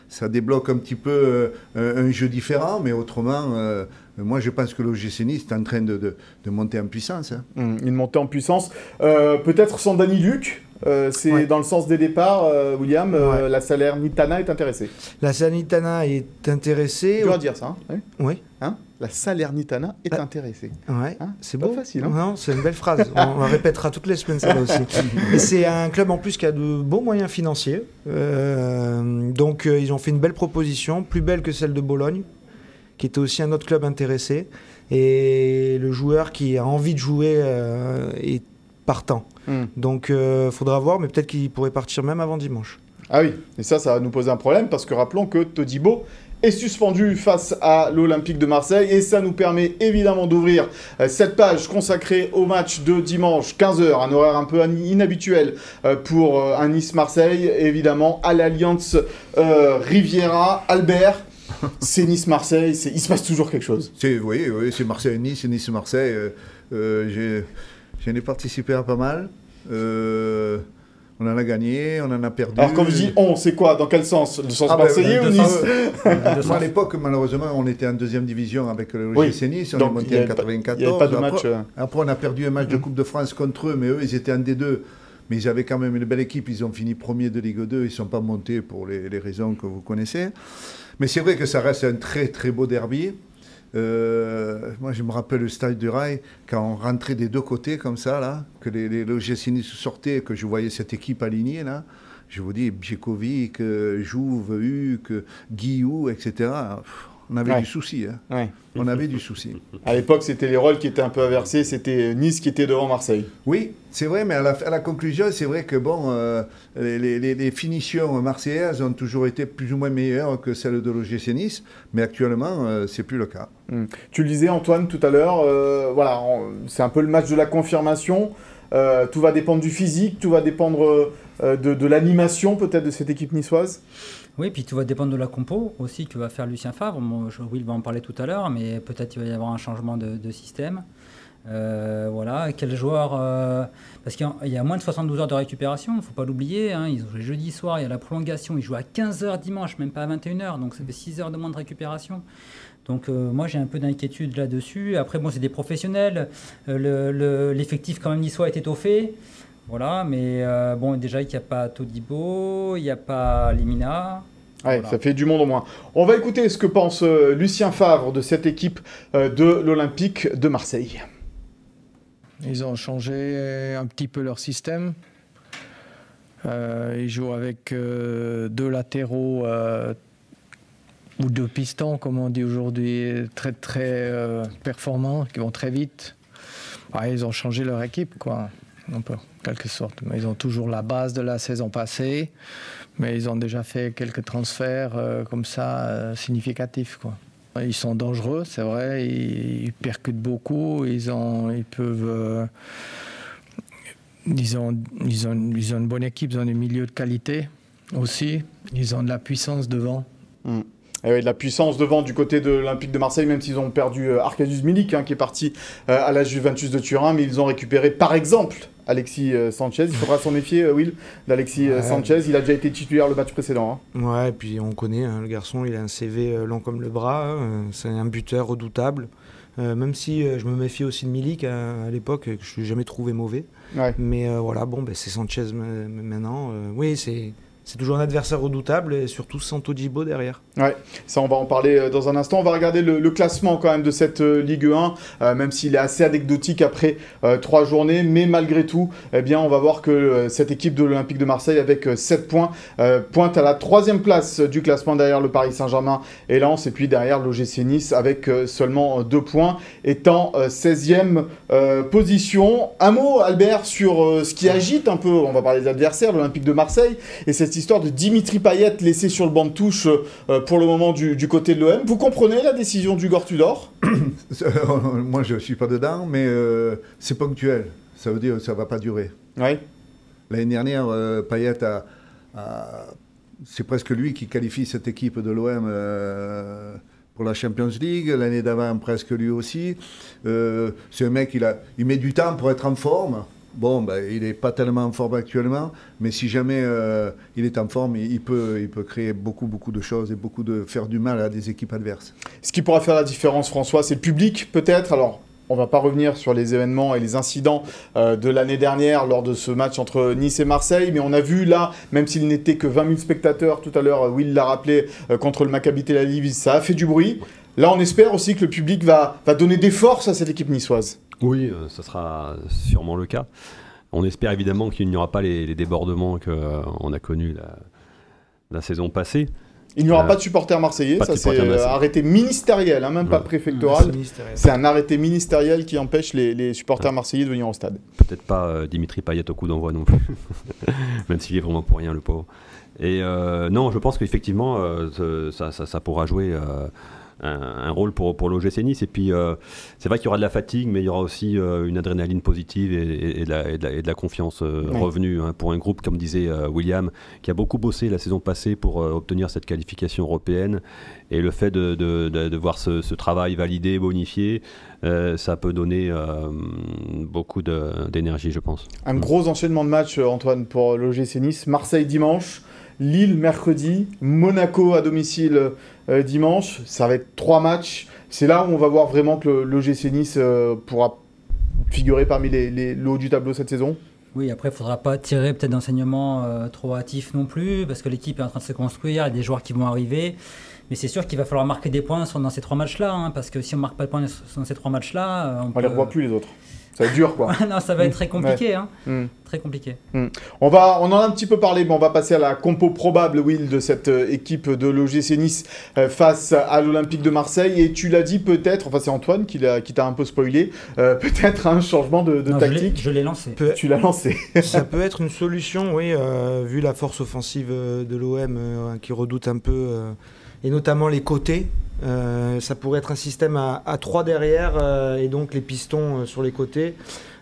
Ça débloque un petit peu un jeu différent, mais autrement, moi je pense que l'OGC Nice est en train de monter en puissance. Une montée en puissance. Peut-être sans Dani Luc, c'est dans le sens des départs, William, la Salernitana est intéressée. La Salernitana est intéressée. Tu vas dire ça, oui. La Salernitana est intéressée. Ouais, c'est beau. Pas facile. Non, c'est une belle phrase. On la répétera toutes les semaines, ça aussi. Et c'est un club en plus qui a de beaux moyens financiers. Donc ils ont fait une belle proposition, plus belle que celle de Bologne, qui était aussi un autre club intéressé. Et le joueur qui a envie de jouer est partant. Donc faudra voir, mais peut-être qu'il pourrait partir même avant dimanche. Ah oui, et ça va nous poser un problème, parce que rappelons que Todibo est suspendu face à l'Olympique de Marseille, et ça nous permet évidemment d'ouvrir cette page consacrée au match de dimanche 15h, un horaire un peu inhabituel pour un Nice-Marseille, évidemment à l'Alliance Riviera. Albert, c'est Nice-Marseille, il se passe toujours quelque chose. Oui, c'est Marseille-Nice, c'est Nice-Marseille. J'en ai participé à pas mal. On en a gagné, on en a perdu. Alors quand vous dites on, c'est quoi? Dans quel sens? Le sens marseillais ou Nice? Moi à l'époque, malheureusement, on était en deuxième division avec le l'OGC Nice, on est monté en 94. Il n'y avait pas de match. Après, on a perdu un match de Coupe de France contre eux, mais eux, ils étaient en D2. Mais ils avaient quand même une belle équipe, ils ont fini premier de Ligue 2, ils ne sont pas montés pour les raisons que vous connaissez. Mais c'est vrai que ça reste un très très beau derby. Moi, je me rappelle le stade du Rail, quand on rentrait des deux côtés comme ça, là, que l'OGC Nice sortait, que je voyais cette équipe alignée, là. Je vous dis, Bjekovic, Jouve, Huck, Guillou, etc. On avait du souci. Hein. On avait du souci. À l'époque, c'était les rôles qui étaient un peu inversés. C'était Nice qui était devant Marseille. Oui, c'est vrai, mais à la conclusion, c'est vrai que bon, les finitions marseillaises ont toujours été plus ou moins meilleures que celles de l'OGC Nice, mais actuellement, c'est plus le cas. Tu le disais, Antoine, tout à l'heure, voilà, c'est un peu le match de la confirmation. Tout va dépendre du physique, tout va dépendre de l'animation peut-être de cette équipe niçoise. Oui, puis tout va dépendre de la compo aussi que va faire Lucien Favre. Will va en parler tout à l'heure, mais peut-être il va y avoir un changement de système. Voilà, quel joueur parce qu'il y a moins de 72 heures de récupération, il ne faut pas l'oublier. Hein, ils ont joué jeudi soir, il y a la prolongation, ils jouent à 15h dimanche, même pas à 21h, donc ça fait 6 heures de moins de récupération. Donc moi j'ai un peu d'inquiétude là-dessus. Après bon, c'est des professionnels, l'effectif quand même niçois est étoffé. Voilà, mais bon, déjà, il n'y a pas Todibo, il n'y a pas Limina. Ouais, voilà. Ça fait du monde au moins. On va écouter ce que pense Lucien Favre de cette équipe de l'Olympique de Marseille. Ils ont changé un petit peu leur système. Ils jouent avec deux latéraux ou deux pistons, comme on dit aujourd'hui, très performants, qui vont très vite. Ouais, ils ont changé leur équipe, quoi. Un peu, en quelque sorte. Mais ils ont toujours la base de la saison passée, mais ils ont déjà fait quelques transferts comme ça significatifs, quoi. Ils sont dangereux, c'est vrai, ils percutent beaucoup, ils ont une bonne équipe, ils ont des milieux de qualité aussi, ils ont de la puissance devant. Et oui, de la puissance devant du côté de l'Olympique de Marseille, même s'ils ont perdu Arkadiusz Milik, hein, qui est parti à la Juventus de Turin, mais ils ont récupéré par exemple Alexis Sanchez. Il faudra s'en méfier, Will, d'Alexis Sanchez. Il a déjà été titulaire le match précédent. Hein. Ouais, et puis on connaît, hein, le garçon, il a un CV long comme le bras, c'est un buteur redoutable. Même si je me méfie aussi de Milik à l'époque, que je ne l'ai jamais trouvé mauvais. Ouais. Mais voilà, bon, ben, c'est Sanchez maintenant. Oui, c'est toujours un adversaire redoutable et surtout sans Todibo derrière. Ouais, ça on va en parler dans un instant. On va regarder le classement quand même de cette Ligue 1, même s'il est assez anecdotique après 3 journées. Mais malgré tout, eh bien, on va voir que cette équipe de l'Olympique de Marseille avec 7 points pointe à la 3e place du classement derrière le Paris Saint-Germain et Lens. Et puis derrière l'OGC Nice avec seulement 2 points étant 16e position. Un mot, Albert, sur ce qui agite un peu, on va parler de l'adversaire, l'Olympique de Marseille, et cette histoire de Dimitri Payet laissé sur le banc de touche pour le moment du côté de l'OM. Vous comprenez la décision d'Ugor Tudor? Moi, je ne suis pas dedans, mais c'est ponctuel. Ça veut dire que ça ne va pas durer. Ouais. L'année dernière, Payet c'est presque lui qui qualifie cette équipe de l'OM pour la Champions League. L'année d'avant, presque lui aussi. C'est un mec, il met du temps pour être en forme. Bon, ben, il n'est pas tellement en forme actuellement, mais si jamais il est en forme, il peut créer beaucoup de choses et faire du mal à des équipes adverses. Ce qui pourra faire la différence, François, c'est le public, peut-être. Alors, on ne va pas revenir sur les événements et les incidents de l'année dernière lors de ce match entre Nice et Marseille, mais on a vu là, même s'il n'était que 20 000 spectateurs, tout à l'heure, Will l'a rappelé, contre le Maccabi Tel Aviv, ça a fait du bruit. Là, on espère aussi que le public va donner des forces à cette équipe niçoise. Oui, ce sera sûrement le cas. On espère évidemment qu'il n'y aura pas les débordements qu'on a connus la saison passée. Il n'y aura pas de supporters marseillais, ça c'est arrêté ministériel, hein, même pas préfectoral. C'est un arrêté ministériel qui empêche les supporters marseillais de venir au stade. Peut-être pas Dimitri Payet au coup d'envoi non plus, même s'il est vraiment pour rien le pauvre. Et non, je pense qu'effectivement ça pourra jouer un rôle pour l'OGC Nice. Et puis, c'est vrai qu'il y aura de la fatigue, mais il y aura aussi une adrénaline positive et de la confiance revenue pour un groupe, comme disait William, qui a beaucoup bossé la saison passée pour obtenir cette qualification européenne. Et le fait de voir ce travail validé, bonifié, ça peut donner beaucoup d'énergie, je pense. Un gros enchaînement de matchs, Antoine, pour l'OGC Nice. Marseille dimanche, Lille mercredi, Monaco à domicile dimanche. Ça va être 3 matchs. C'est là où on va voir vraiment que l'OGC Nice pourra figurer parmi le haut du tableau cette saison. Oui, après, il ne faudra pas tirer peut-être d'enseignements trop hâtifs non plus, parce que l'équipe est en train de se construire, il y a des joueurs qui vont arriver. Mais c'est sûr qu'il va falloir marquer des points dans ces 3 matchs-là, hein, parce que si on ne marque pas de points dans ces 3 matchs-là... On ne les revoit plus, les autres. Ça va être dur, quoi. Non, ça va être très compliqué. Hein. Très compliqué. On en a un petit peu parlé, mais on va passer à la compo probable, Will, de cette équipe de l'OGC Nice face à l'Olympique de Marseille. Et tu l'as dit peut-être, enfin c'est Antoine qui t'a un peu spoilé, peut-être un changement de tactique. Je l'ai lancé. Tu l'as lancé. Ça peut être une solution, oui, vu la force offensive de l'OM qui redoute un peu, et notamment les côtés. Ça pourrait être un système à 3 derrière et donc les pistons sur les côtés.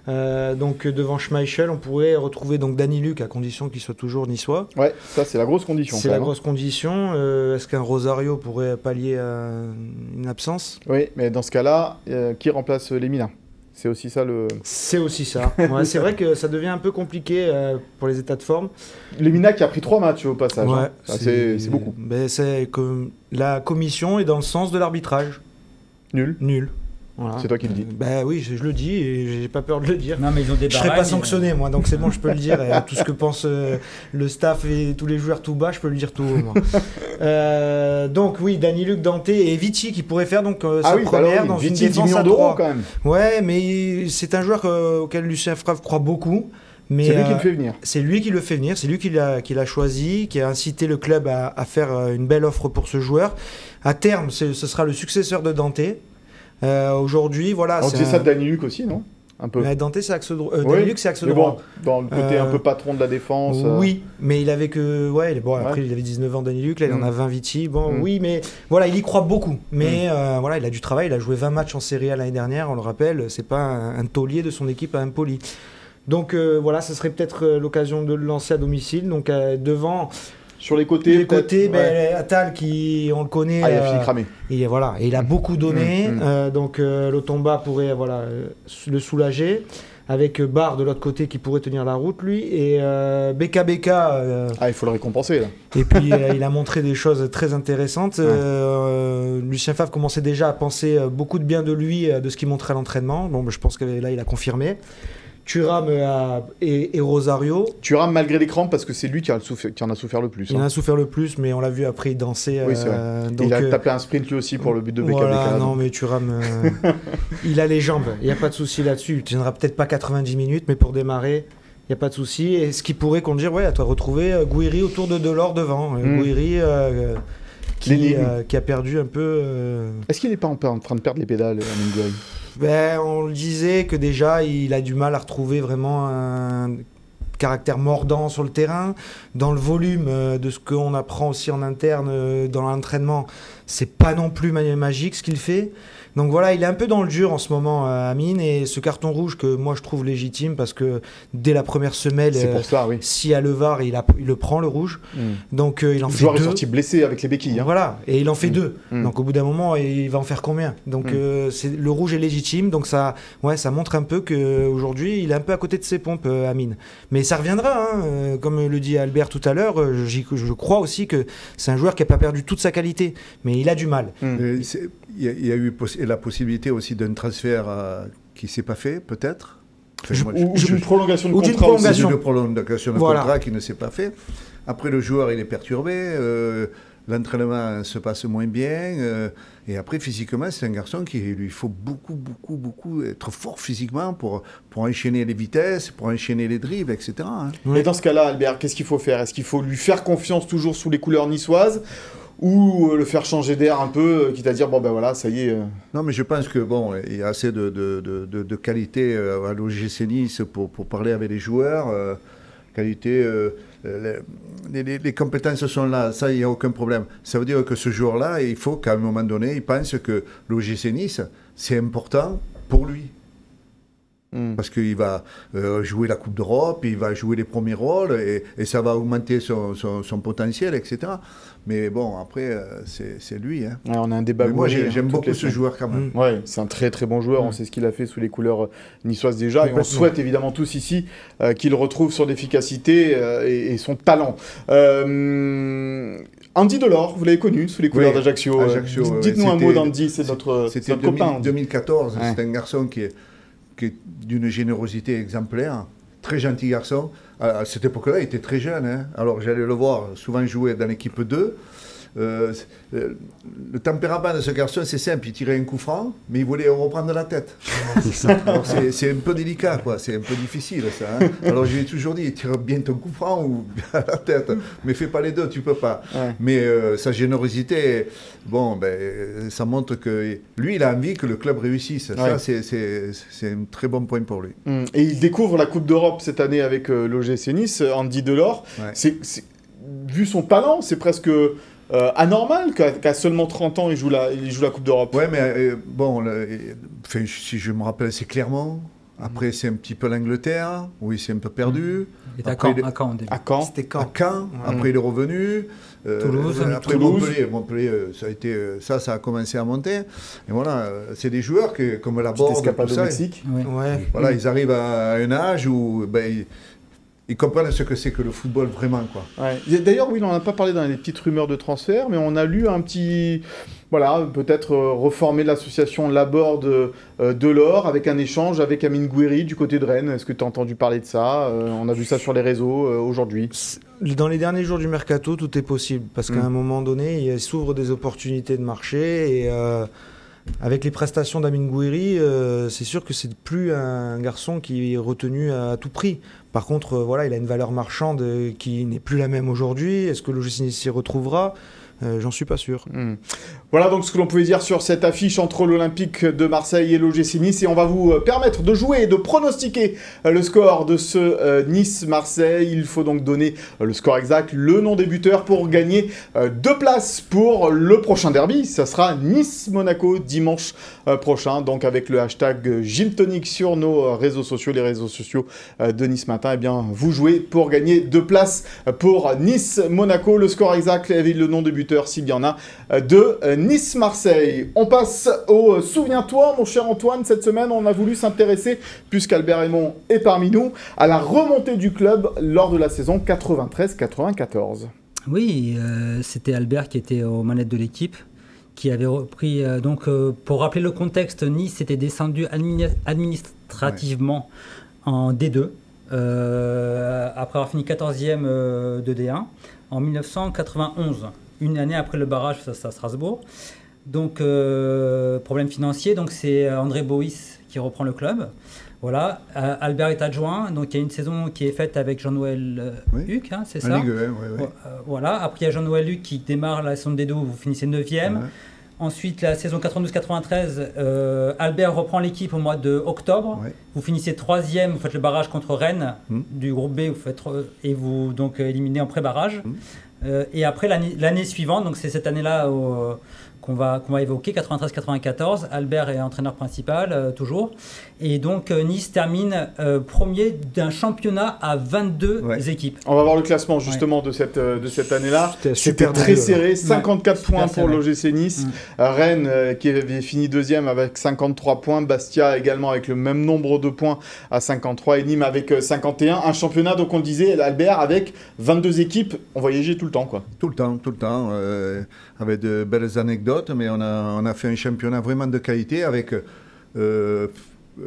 Donc devant Schmeichel, on pourrait retrouver donc Danny Luc à condition qu'il soit toujours niçois. Ouais, ça c'est la grosse condition. C'est la grosse condition. Est-ce qu'un Rosario pourrait pallier à une absence? Oui, mais dans ce cas-là, qui remplace Lemina? C'est aussi ça le... C'est aussi ça. Ouais, c'est vrai que ça devient un peu compliqué pour les états de forme. Lemina qui a pris 3 matchs au passage. Ouais, hein. C'est beaucoup. Ben, c'est comme la commission est dans le sens de l'arbitrage. Nul. Voilà. C'est toi qui le dis. Bah oui, je le dis et j'ai pas peur de le dire. Non, mais ils ont des je serai pas sanctionné moi, donc c'est bon, je peux le dire. Et tout ce que pense le staff et tous les joueurs tout bas, je peux le dire tout haut. Moi. Donc oui, Danny Luc, Dante et Vici qui pourrait faire donc sa première dans une défense à 3. Quand même. Ouais, mais c'est un joueur auquel Lucien Favre croit beaucoup. C'est lui qui le fait venir. C'est lui qui le fait venir, c'est lui qui l'a choisi, qui a incité le club à faire une belle offre pour ce joueur. À terme, ce sera le successeur de Dante. Aujourd'hui, voilà. On disait ça de Danny Luc aussi, non? Un peu. Dante, c'est axe droit. Danny Luc, c'est axe droit. Bon, dans le côté un peu patron de la défense. Oui, mais il avait que. Ouais, bon, après, il avait 19 ans, Danny Luc, là, il en a 20 Vici. Bon, oui, mais voilà, il y croit beaucoup. Mais voilà, il a du travail, il a joué 20 matchs en Serie A l'année dernière, on le rappelle, c'est pas un taulier de son équipe à Empoli. Donc voilà, ce serait peut-être l'occasion de le lancer à domicile. Donc devant. Sur les côtés, Attal, qui on le connaît. Il a fini cramé. Et voilà, et il a beaucoup donné. Donc Lotomba pourrait le soulager. Avec Barre de l'autre côté qui pourrait tenir la route, lui. Et Beka. il faut le récompenser, là. Et puis il a montré des choses très intéressantes. Lucien Favre commençait déjà à penser beaucoup de bien de lui, de ce qu'il montrait à l'entraînement. Bon, je pense que là, il a confirmé. Thuram et Rosario. Thuram malgré les crampes parce que c'est lui qui en a souffert le plus. Il en a souffert le plus, mais on l'a vu après danser. Oui, c'est vrai. Donc, il a tapé un sprint lui aussi pour le but de Beka. Voilà, non, mais Thuram, il a les jambes. Il n'y a pas de souci là-dessus. Il ne tiendra peut-être pas 90 minutes, mais pour démarrer, il n'y a pas de souci. Et ce qui pourrait conduire à toi retrouver Gouiri autour de Delors devant. Gouiri qui a perdu un peu. Est-ce qu'il n'est pas en train de perdre les pédales, Gouiri? On le disait que déjà il a du mal à retrouver vraiment un caractère mordant sur le terrain. Dans le volume de ce qu'on apprend aussi en interne dans l'entraînement, c'est pas non plus magique ce qu'il fait. Donc voilà, il est un peu dans le dur en ce moment, Amine, et ce carton rouge que moi je trouve légitime parce que dès la première semelle, si à le VAR, il le prend le rouge. Donc il en fait 2. Le joueur est sorti blessé avec les béquilles. Voilà, et il en fait 2. Donc au bout d'un moment, il va en faire combien? Donc le rouge est légitime, donc ça montre un peu qu'aujourd'hui, il est un peu à côté de ses pompes, Amine. Mais ça reviendra, hein, comme le dit Albert tout à l'heure, je crois aussi que c'est un joueur qui n'a pas perdu toute sa qualité, mais il a du mal. Il y a eu la possibilité aussi d'un transfert qui ne s'est pas fait, peut-être. Ou d'une prolongation de contrat. D'une prolongation de contrat qui ne s'est pas fait. Après, le joueur, il est perturbé. L'entraînement se passe moins bien. Et après, physiquement, c'est un garçon qui lui faut beaucoup être fort physiquement pour enchaîner les vitesses, pour enchaîner les dribbles, etc. Hein. Et dans ce cas-là, Albert, qu'est-ce qu'il faut faire? Est-ce qu'il faut lui faire confiance toujours sous les couleurs niçoises ou le faire changer d'air un peu, quitte à dire bon ben voilà, ça y est. Non, mais je pense que il y a assez de qualité à l'OGC Nice pour parler avec les joueurs. Qualité les compétences sont là, ça, il n'y a aucun problème. Ça veut dire que ce joueur-là, il faut qu'à un moment donné, il pense que l'OGC Nice, c'est important pour lui. Parce qu'il va jouer la Coupe d'Europe, il va jouer les premiers rôles, et ça va augmenter son potentiel, etc. Mais bon, après, c'est lui. Hein. Ouais, on a un débat. Moi, j'aime beaucoup ce joueur quand même. Ouais, c'est un très très bon joueur. On sait ce qu'il a fait sous les couleurs niçoises déjà. Et on souhaite évidemment tous ici qu'il retrouve son efficacité et son talent. Andy Delors, vous l'avez connu sous les couleurs d'Ajaccio. Dites-nous un mot d'Andy, c'est notre copain. C'était 2014, c'est un garçon qui est d'une générosité exemplaire, très gentil garçon. À cette époque-là, il était très jeune. Hein. Alors j'allais le voir souvent jouer dans l'équipe 2. Le tempérament de ce garçon, c'est simple. Il tirait un coup franc, mais il voulait reprendre la tête. C'est un peu délicat, quoi. C'est un peu difficile, ça. Hein. Alors je lui ai toujours dit, tire bien ton coup franc ou bien la tête. Mais fais pas les deux, tu peux pas. Ouais. Mais sa générosité, bon, ça montre que lui, il a envie que le club réussisse. Ouais. Ça, c'est un très bon point pour lui. Et il découvre la Coupe d'Europe cette année avec l'OGC Nice, Andy Delors. Ouais. Vu son talent, c'est presque... anormal qu'à seulement 30 ans il joue la Coupe d'Europe. Ouais, mais si je me rappelle, c'est Clermont. Après, c'est un petit peu l'Angleterre, où il s'est un peu perdu. Il était à Caen au début. À Caen. C'était Caen. À Caen. Après, il est revenu. Toulouse. Après, Montpellier, ça a commencé à monter. Et voilà, c'est des joueurs comme Laborde, capable au Mexique. Voilà, ils arrivent à un âge où ils comprennent ce que c'est que le football vraiment, quoi. Ouais. D'ailleurs, oui, on n'en a pas parlé dans les petites rumeurs de transfert, mais on a lu un petit... Voilà, peut-être reformer l'association Laborde Delors avec un échange avec Amine Gouiri du côté de Rennes. Est-ce que tu as entendu parler de ça? On a vu ça sur les réseaux aujourd'hui. Dans les derniers jours du mercato, tout est possible, parce qu'à un moment donné, il s'ouvre des opportunités de marché, et... avec les prestations d'Amine Gouiri, c'est sûr que c'est plus un garçon qui est retenu à tout prix. Par contre, voilà, il a une valeur marchande qui n'est plus la même aujourd'hui. Est-ce que l'OGC Nice s'y retrouvera? J'en suis pas sûr. Voilà donc ce que l'on pouvait dire sur cette affiche entre l'Olympique de Marseille et l'OGC Nice. Et on va vous permettre de jouer et de pronostiquer le score de ce Nice-Marseille. Il faut donc donner le score exact, le nom des buteurs pour gagner 2 places pour le prochain derby. Ça sera Nice-Monaco dimanche prochain. Donc avec le hashtag Gymtonic sur nos réseaux sociaux, les réseaux sociaux de Nice Matin. Eh bien, vous jouez pour gagner 2 places pour Nice-Monaco. Le score exact et le nom des buteurs, s'il y en a, de Nice-Marseille. On passe au Souviens-toi, mon cher Antoine. Cette semaine, on a voulu s'intéresser, puisqu'Albert Raymond est parmi nous, à la remontée du club lors de la saison 93-94. Oui, c'était Albert qui était aux manettes de l'équipe, qui avait repris... pour rappeler le contexte, Nice était descendu administrativement en D2, après avoir fini 14e de D1, en 1991. Une année après le barrage face à Strasbourg. Donc, problème financier. Donc, c'est André Boïs qui reprend le club. Voilà. Albert est adjoint. Donc, il y a une saison qui est faite avec Jean-Noël Huc, hein, c'est ça? Ligue 1, oui. Voilà. Après, il y a Jean-Noël Huc qui démarre la saison de D2 où vous finissez 9e. Ouais. Ensuite, la saison 92-93, Albert reprend l'équipe au mois d'octobre. Ouais. Vous finissez 3e, vous faites le barrage contre Rennes du groupe B, et vous donc éliminez en pré-barrage. Et après, l'année suivante, donc c'est cette année-là qu'on va évoquer, 93-94, Albert est entraîneur principal, toujours. Et donc, Nice termine premier d'un championnat à 22 équipes. On va voir le classement, justement, de cette année-là. C'était très serré, 54 points pour l'OGC Nice. Rennes, qui avait fini 2e avec 53 points. Bastia, également, avec le même nombre de points à 53. Et Nîmes avec 51. Un championnat, donc on le disait, Albert, avec 22 équipes. On voyageait tout le temps, quoi. Tout le temps. Avec de belles anecdotes, mais on a fait un championnat vraiment de qualité avec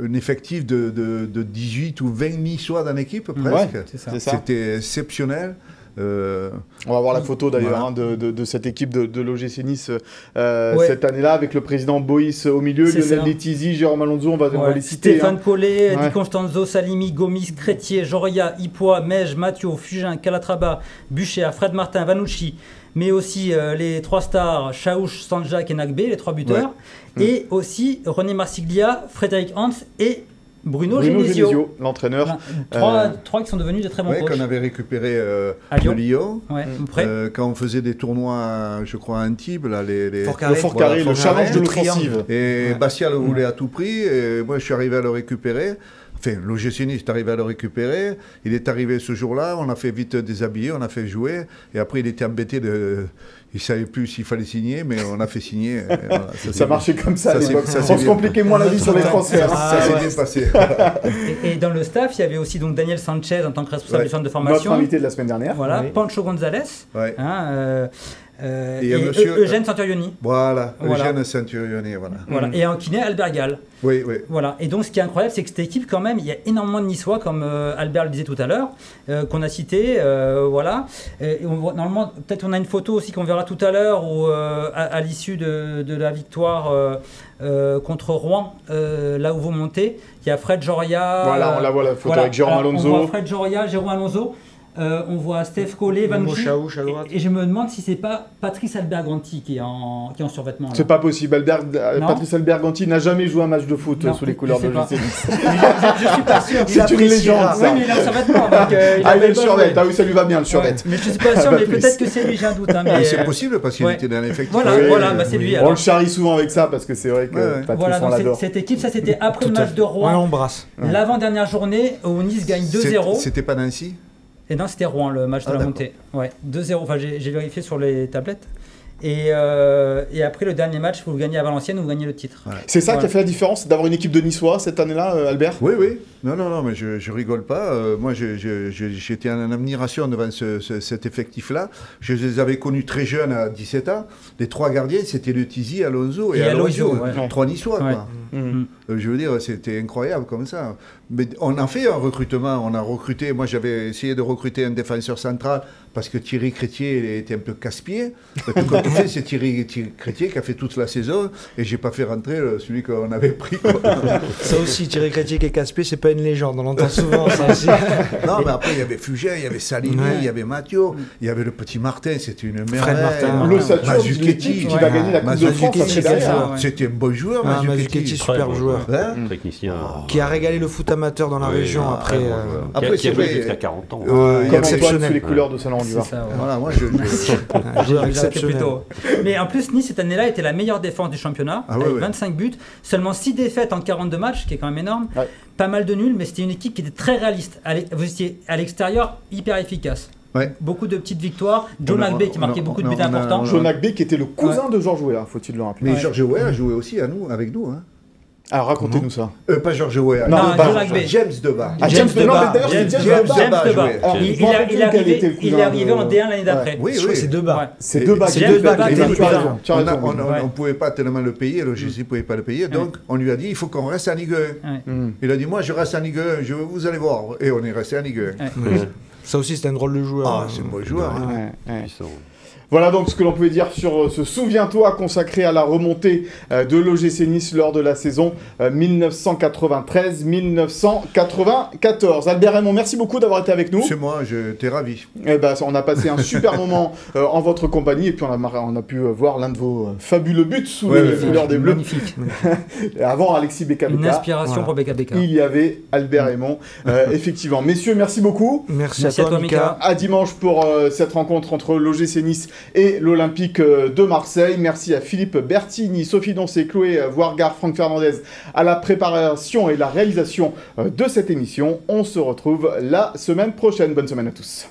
un effectif de 18 ou 20 Niçois dans l'équipe, presque. Ouais, c'est ça. C'était exceptionnel. On va voir la photo d'ailleurs de cette équipe de l'OGC Nice cette année-là, avec le président Boïs au milieu, Lionel Letizy, Jérôme Alonso, on va les citer. Stéphane Collet, Di Constanzo, Salimi, Gomis, Crétier, Joria, Ipois, Mej, Mathieu, Fugin, Calatrava, Bucher, Fred Martin, Vanucci, mais aussi les 3 stars, Chaouch, Sanjak et Nagbe, les 3 buteurs, et aussi René Marsiglia, Frédéric Hans et Bruno Genesio, l'entraîneur. Trois qui sont devenus de très bons coachs. Qu'on avait récupéré de Lyon. Quand on faisait des tournois, je crois, à Antibes, là, le Fort Carré, le challenge de l'offensive. Et Bastia le voulait à tout prix, et moi je suis arrivé à le récupérer. Enfin, l'OGC Nice est arrivé à le récupérer. Il est arrivé ce jour-là, on a fait vite déshabiller, on a fait jouer. Et après, il était embêté il ne savait plus s'il fallait signer, mais on a fait signer. Voilà, ça marchait comme ça à l'époque. On se compliquait moins la vie sur les transferts. Ça s'est bien passé. Et dans le staff, il y avait aussi donc Daniel Sanchez en tant que responsable du centre de formation. Notre invité de la semaine dernière. Voilà, Pancho González. Et monsieur Eugène Santurioni. Voilà, Eugène Santurioni, voilà. Et en kiné, Albert Gall. Oui. Voilà. Et donc, ce qui est incroyable, c'est que cette équipe, quand même, il y a énormément de Niçois, comme Albert le disait tout à l'heure, qu'on a cité. Voilà. Et normalement, peut-être on a une photo aussi qu'on verra tout à l'heure, où à l'issue de la victoire contre Rouen, là où vous montez, il y a Fred Joria. Voilà, on la voit la photo avec Jérôme Alonso. On voit Fred Joria, Jérôme Alonso. On voit Steph Collet, Van Mouchaouch à droite. Et je me demande si c'est pas Patrice Alberganti qui est en survêtement. C'est pas possible. Patrice Alberganti n'a jamais joué un match de foot sous les couleurs de l'OGC Nice. Je suis pas sûr. C'est une légende, ça. Oui, mais il a un survêtement. Il a le survêt. Ah oui, ça lui va bien, le survêt. Mais je suis pas sûr, mais peut-être que c'est lui, j'ai un doute. C'est possible parce qu'il était dans l'effectif. Voilà, c'est lui. On le charrie souvent avec ça parce que c'est vrai que Patrice, on l'adore. Cette équipe, ça c'était après le match de Rouen. L'avant-dernière journée où Nice gagne 2-0. C'était pas Nancy? Et non, c'était Rouen, le match de la montée. 2-0. Enfin, j'ai vérifié sur les tablettes. Et après le dernier match, vous gagnez à Valenciennes, vous gagnez le titre. Ouais. C'est ça qui a fait la différence, d'avoir une équipe de Niçois cette année-là, Albert? Oui. Non, mais je rigole pas. Moi, j'étais en admiration devant cet effectif-là. Je les avais connus très jeunes, à 17 ans. Les trois gardiens, c'était Le Tizi, Alonso et Aloisio. Trois Niçois, quoi. Je veux dire, c'était incroyable comme ça. Mais on a fait un recrutement. On a recruté. Moi, j'avais essayé de recruter un défenseur central parce que Thierry Crétier il était un peu casse-pied. Tout comme tu sais, c'est Thierry Crétier qui a fait toute la saison et j'ai pas fait rentrer celui qu'on avait pris. Ça aussi, Thierry Crétier qui est casse-pied, c'est pas une légende. On l'entend souvent, ça aussi. Non, mais après, il y avait Fugin, il y avait Salini, il y avait Mathieu, il y avait le petit Martin, c'était une merveille. Le Saturne qui va gagner la Coupe de France. C'était un bon joueur, Mazzucchetti, super joueur. Technicien. Qui a régalé le foot amateur dans la région après. Qui a joué jusqu'à 40 ans. Exceptionnel. Sous les couleurs de Salon-du-Var. Voilà, moi je exceptionnel. Mais en plus, Nice cette année-là était la meilleure défense du championnat, avec 25 buts, seulement 6 défaites en 42 matchs, ce qui est quand même énorme. Pas mal de nuls, mais c'était une équipe qui était très réaliste. Vous étiez à l'extérieur hyper efficace. Beaucoup de petites victoires. Joe McBay qui marquait beaucoup de buts importants. Joe McBay qui était le cousin de Georges Weah, faut-il le rappeler. Mais Georges Weah a joué aussi avec nous. Alors racontez-nous ça. Pas Georges Weah. Non, James Debar. James Debar. Il est arrivé en D1 l'année d'après. Oui, c'est Debar. C'est Debar. On ne pouvait pas tellement le payer, le GC ne pouvait pas le payer, donc on lui a dit il faut qu'on reste en Ligue 1. Il a dit moi je reste en Ligue 1, vous allez voir. Et on est resté en Ligue 1. Ça aussi c'est un drôle de joueur. Ah, c'est un bon joueur. Voilà donc ce que l'on pouvait dire sur ce Souviens-toi consacré à la remontée de l'OGC Nice lors de la saison 1993-1994. Albert Raymond, merci beaucoup d'avoir été avec nous. C'est moi, j'étais ravi. On a passé un super moment en votre compagnie et puis on a pu voir l'un de vos fabuleux buts sous les couleurs des Bleus. Magnifique. Avant Alexis Beka-Beka. Une inspiration pour Beka-Beka. Il y avait Albert Raymond. Effectivement. Messieurs, merci beaucoup. Merci à toi, Mika. À dimanche pour cette rencontre entre l'OGC Nice et l'Olympique de Marseille. Merci à Philippe Bertini, Sophie Doncé, Chloé Voirgard, Franck Fernandez à la préparation et la réalisation de cette émission. On se retrouve la semaine prochaine. Bonne semaine à tous.